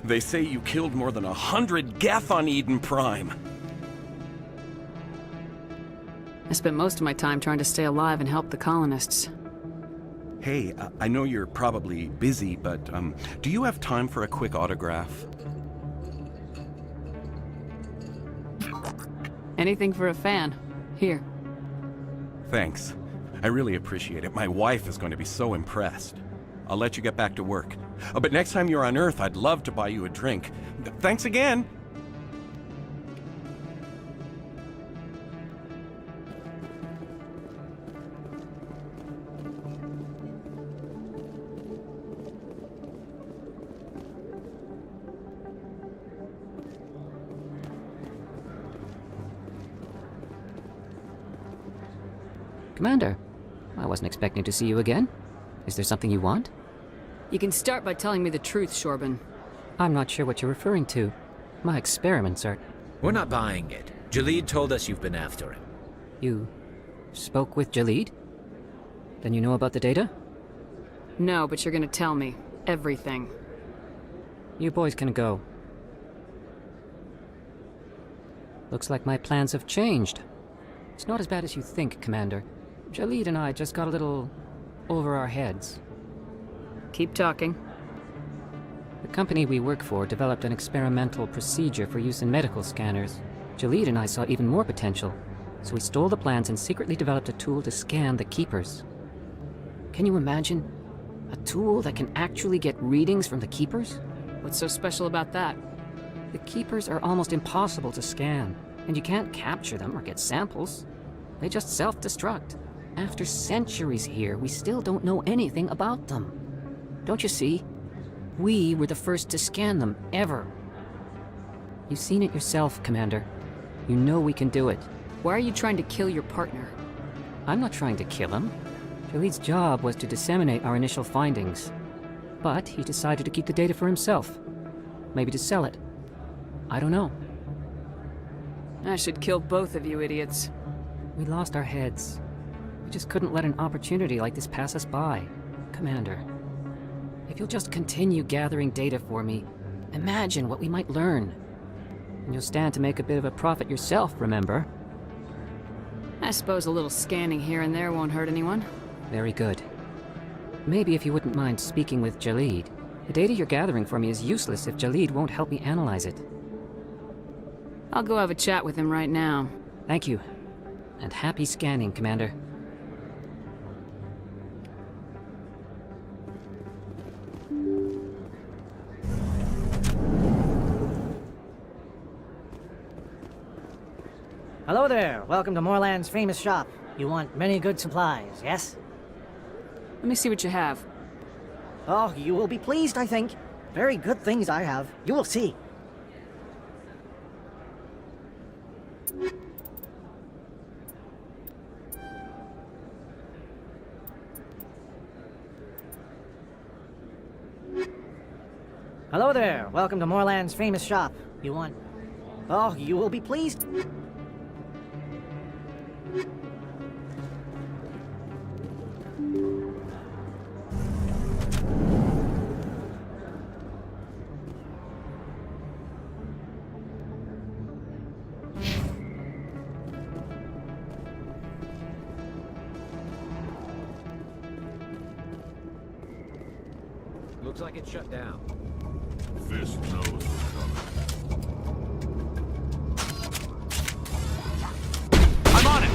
They say you killed more than 100 Geth on Eden Prime. I spent most of my time trying to stay alive and help the colonists. Hey, I know you're probably busy, but do you have time for a quick autograph? Anything for a fan. Here. Thanks. I really appreciate it. My wife is going to be so impressed. I'll let you get back to work. But next time you're on Earth, I'd love to buy you a drink. Thanks again! Commander, I wasn't expecting to see you again. Is there something you want? You can start by telling me the truth, Shorban. I'm not sure what you're referring to. My experiments are... We're not buying it. Jalid told us you've been after him. You spoke with Jalid? Then you know about the data? No, but you're gonna tell me. Everything. You boys can go. Looks like my plans have changed. It's not as bad as you think, Commander. Jalid and I just got a little over our heads. Keep talking. The company we work for developed an experimental procedure for use in medical scanners. Jalid and I saw even more potential, so we stole the plans and secretly developed a tool to scan the Keepers. Can you imagine? A tool that can actually get readings from the Keepers? What's so special about that? The Keepers are almost impossible to scan, and you can't capture them or get samples. They just self-destruct. After centuries here, we still don't know anything about them. Don't you see? We were the first to scan them, ever. You've seen it yourself, Commander. You know we can do it. Why are you trying to kill your partner? I'm not trying to kill him. Jalid's job was to disseminate our initial findings. But he decided to keep the data for himself. Maybe to sell it. I don't know. I should kill both of you idiots. We lost our heads. We just couldn't let an opportunity like this pass us by. Commander, if you'll just continue gathering data for me, imagine what we might learn. And you'll stand to make a bit of a profit yourself, remember? I suppose a little scanning here and there won't hurt anyone. Very good. Maybe if you wouldn't mind speaking with Jalid. The data you're gathering for me is useless if Jalid won't help me analyze it. I'll go have a chat with him right now. Thank you. And happy scanning, Commander. Hello there. Welcome to Moorland's famous shop. You want many good supplies, yes? Let me see what you have. Oh, you will be pleased, I think. Very good things I have. You will see. Hello there. Welcome to Moorland's famous shop. You want... Oh, you will be pleased. Looks like it's shut down. Fist knows what's coming. I'm on it!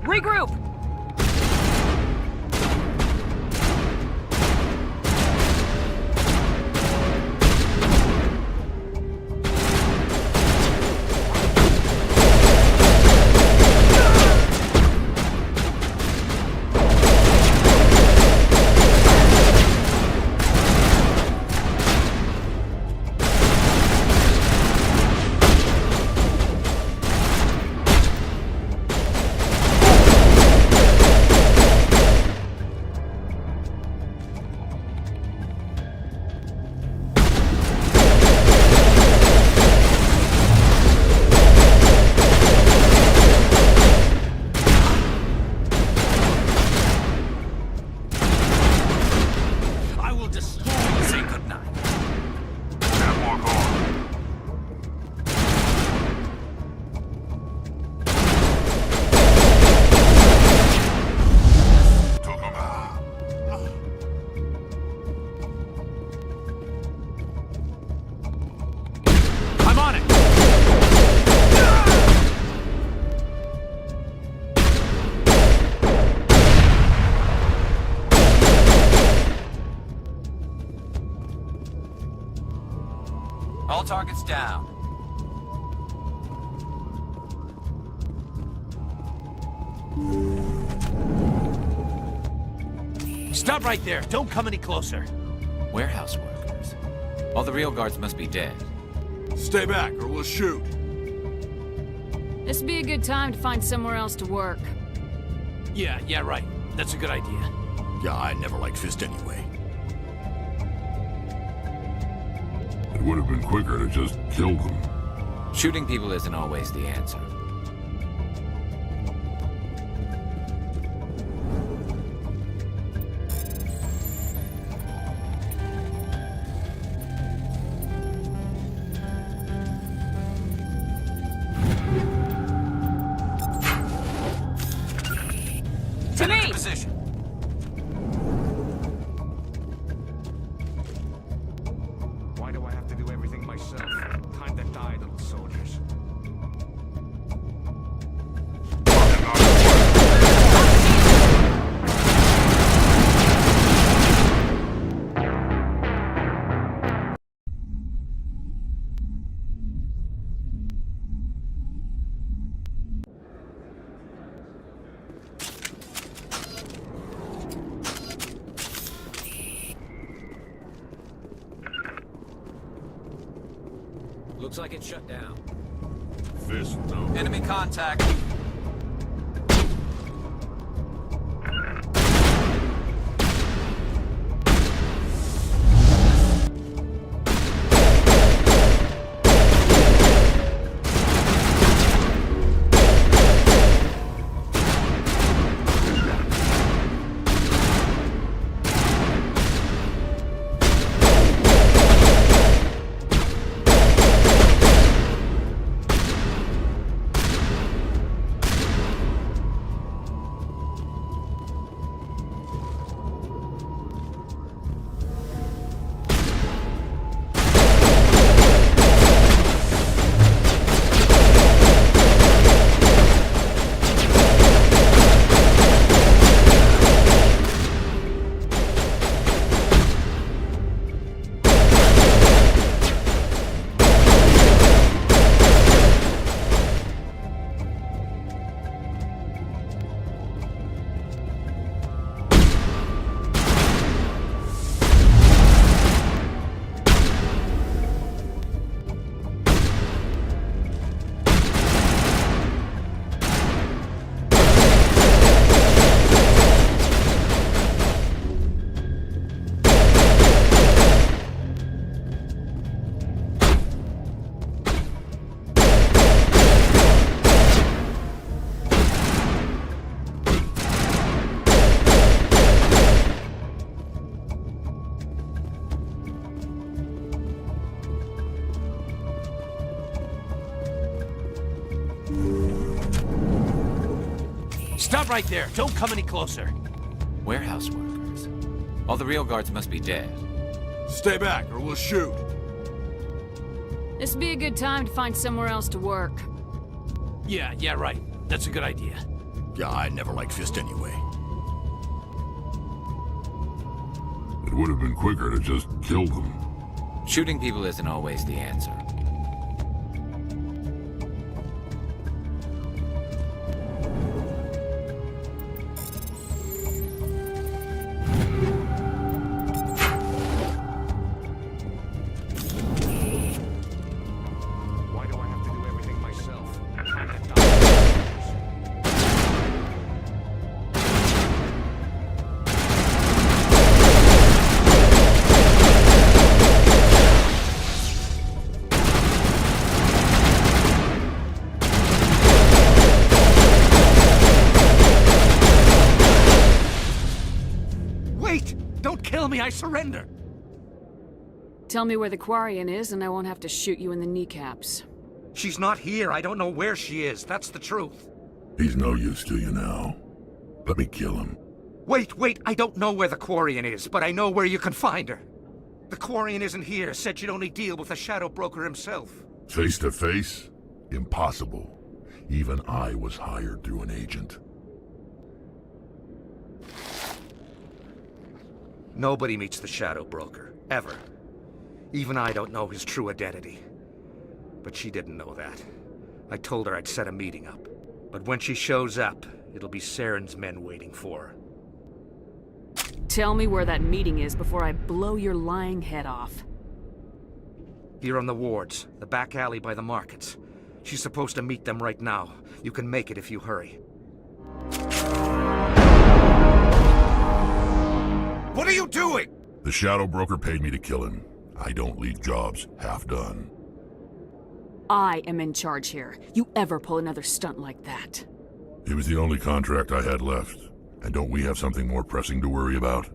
Regroup! All targets down. Stop right there. Don't come any closer. Warehouse workers. All the real guards must be dead. Stay back or we'll shoot. This would be a good time to find somewhere else to work. Yeah, right. That's a good idea. Yeah, I never liked Fist anyway. It would have been quicker to just kill them. Shooting people isn't always the answer. To me! Position. Why do I have to do everything myself? Time to die, little soldiers. Looks like it's shut down. Fist, no. Enemy contact. Stop right there. Don't come any closer. Warehouse workers. All the real guards must be dead. Stay back or we'll shoot. This would be a good time to find somewhere else to work. Yeah, right. That's a good idea. Yeah, I never liked Fist anyway. It would have been quicker to just kill them. Shooting people isn't always the answer. Why do I have to do everything myself? Wait! Don't kill me, I surrender! Tell me where the Quarian is and I won't have to shoot you in the kneecaps. She's not here. I don't know where she is. That's the truth. He's no use to you now. Let me kill him. Wait, I don't know where the Quarian is, but I know where you can find her. The Quarian isn't here, said she'd only deal with the Shadow Broker himself. Face to face? Impossible. Even I was hired through an agent. Nobody meets the Shadow Broker, ever. Even I don't know his true identity. But she didn't know that. I told her I'd set a meeting up. But when she shows up, it'll be Saren's men waiting for her. Tell me where that meeting is before I blow your lying head off. Here on the wards, the back alley by the markets. She's supposed to meet them right now. You can make it if you hurry. What are you doing? The Shadow Broker paid me to kill him. I don't leave jobs half done. I am in charge here. You ever pull another stunt like that? It was the only contract I had left. And don't we have something more pressing to worry about?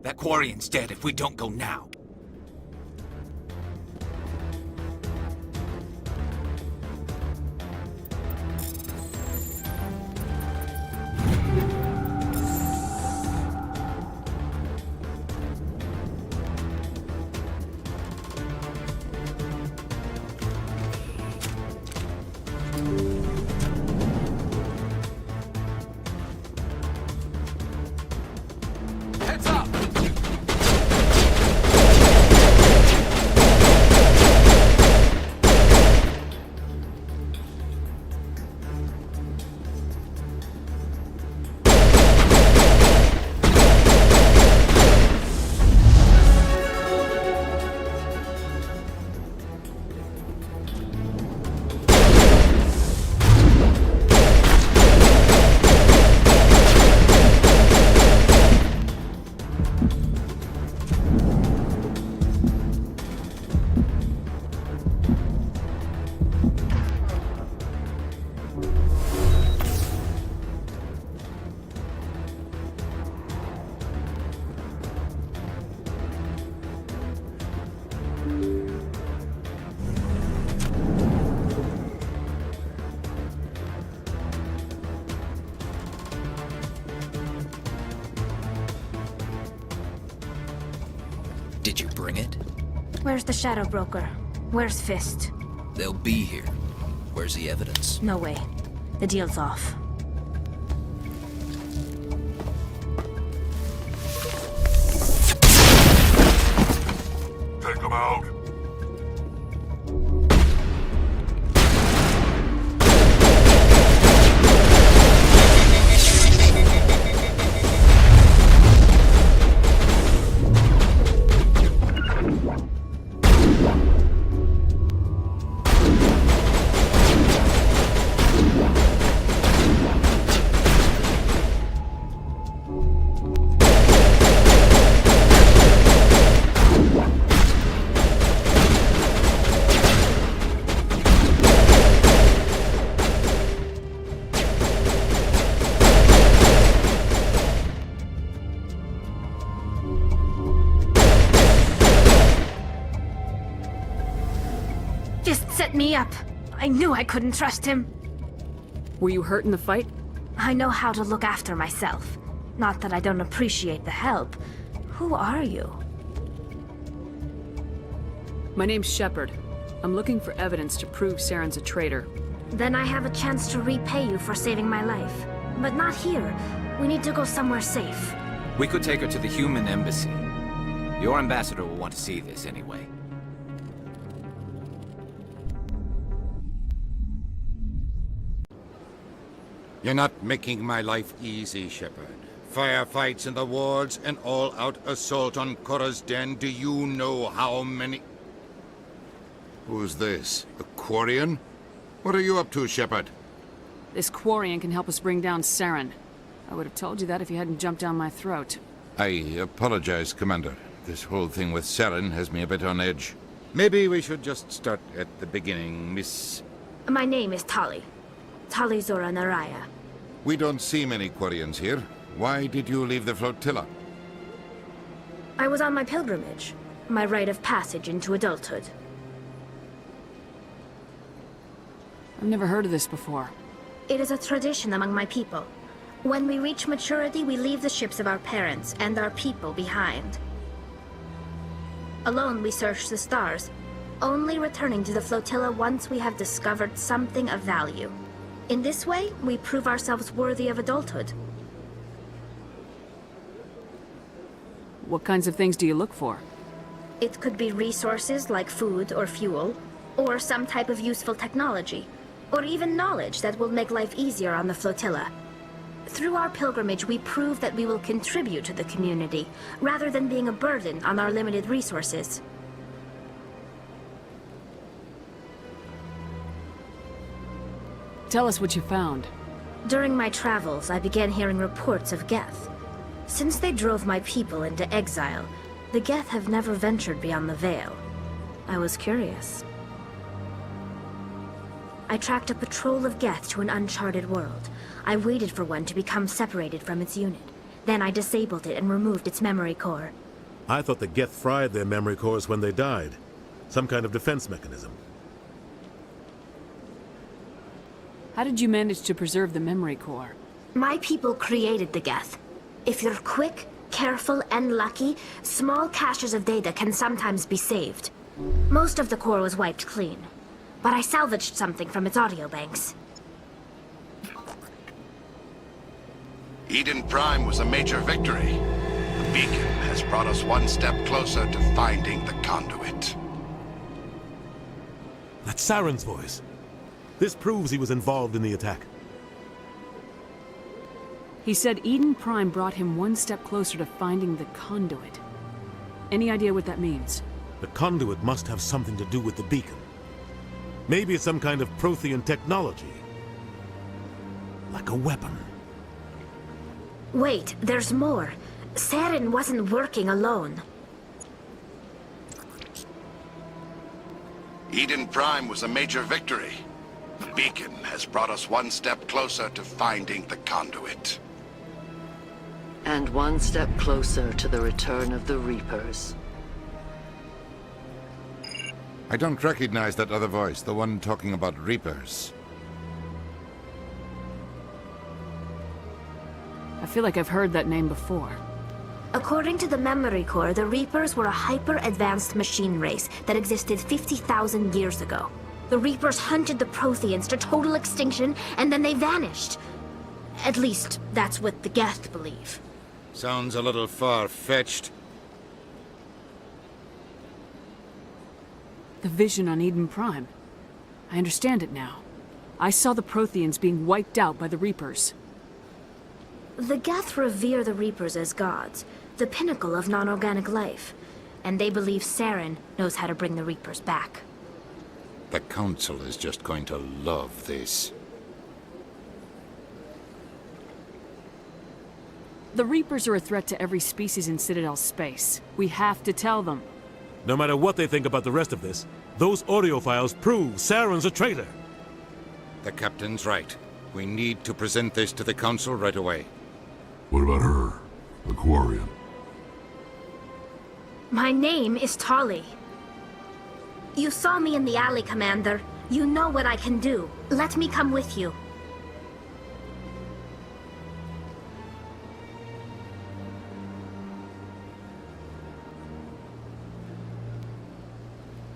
That Quarian's dead if we don't go now. Heads up! Did you bring it? Where's the Shadow Broker? Where's Fist? They'll be here. Where's the evidence? No way. The deal's off. Take him out. Just set me up. I knew I couldn't trust him. Were you hurt in the fight? I know how to look after myself. Not that I don't appreciate the help. Who are you? My name's Shepard. I'm looking for evidence to prove Saren's a traitor. Then I have a chance to repay you for saving my life. But not here. We need to go somewhere safe. We could take her to the human embassy. Your ambassador will want to see this anyway. You're not making my life easy, Shepard. Firefights in the wards, an all-out assault on Korra's den. Do you know how many... Who's this? A Quarian? What are you up to, Shepard? This Quarian can help us bring down Saren. I would have told you that if you hadn't jumped down my throat. I apologize, Commander. This whole thing with Saren has me a bit on edge. Maybe we should just start at the beginning, Miss... My name is Tali. Tali Zora Naraya. We don't see many Quarians here. Why did you leave the flotilla? I was on my pilgrimage. My rite of passage into adulthood. I've never heard of this before. It is a tradition among my people. When we reach maturity, we leave the ships of our parents and our people behind. Alone, we search the stars, only returning to the flotilla once we have discovered something of value. In this way, we prove ourselves worthy of adulthood. What kinds of things do you look for? It could be resources like food or fuel, or some type of useful technology, or even knowledge that will make life easier on the flotilla. Through our pilgrimage, we prove that we will contribute to the community, rather than being a burden on our limited resources. Tell us what you found. During my travels, I began hearing reports of Geth. Since they drove my people into exile, the Geth have never ventured beyond the Veil. I was curious. I tracked a patrol of Geth to an uncharted world. I waited for one to become separated from its unit. Then I disabled it and removed its memory core. I thought the Geth fried their memory cores when they died. Some kind of defense mechanism. How did you manage to preserve the memory core? My people created the Geth. If you're quick, careful, and lucky, small caches of data can sometimes be saved. Most of the core was wiped clean, but I salvaged something from its audio banks. Eden Prime was a major victory. The beacon has brought us one step closer to finding the conduit. That's Saren's voice. This proves he was involved in the attack. He said Eden Prime brought him one step closer to finding the conduit. Any idea what that means? The conduit must have something to do with the beacon. Maybe it's some kind of Prothean technology. Like a weapon. Wait, there's more. Saren wasn't working alone. Eden Prime was a major victory. The beacon has brought us one step closer to finding the conduit. And one step closer to the return of the Reapers. I don't recognize that other voice, the one talking about Reapers. I feel like I've heard that name before. According to the memory core, the Reapers were a hyper-advanced machine race that existed 50,000 years ago. The Reapers hunted the Protheans to total extinction, and then they vanished. At least, that's what the Geth believe. Sounds a little far-fetched. The vision on Eden Prime. I understand it now. I saw the Protheans being wiped out by the Reapers. The Geth revere the Reapers as gods, the pinnacle of non-organic life. And they believe Saren knows how to bring the Reapers back. The Council is just going to love this. The Reapers are a threat to every species in Citadel space. We have to tell them. No matter what they think about the rest of this, those audio files prove Saren's a traitor. The Captain's right. We need to present this to the Council right away. What about her? The Quarian? My name is Tali. You saw me in the alley, Commander. You know what I can do. Let me come with you.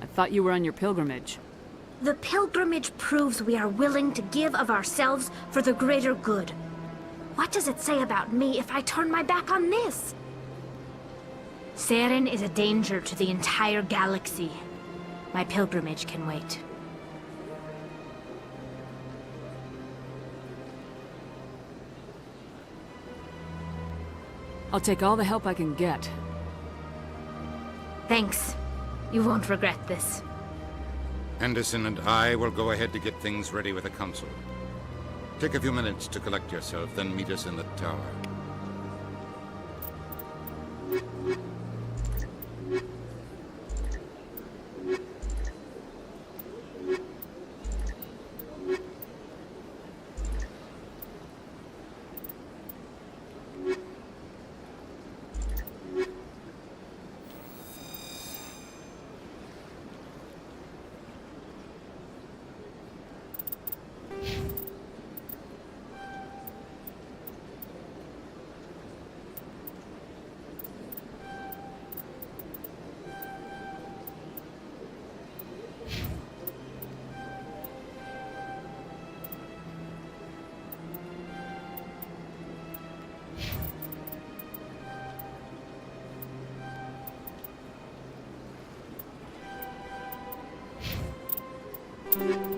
I thought you were on your pilgrimage. The pilgrimage proves we are willing to give of ourselves for the greater good. What does it say about me if I turn my back on this? Saren is a danger to the entire galaxy. My pilgrimage can wait. I'll take all the help I can get. Thanks. You won't regret this. Anderson and I will go ahead to get things ready with the Council. Take a few minutes to collect yourself, then meet us in the tower. Thank you.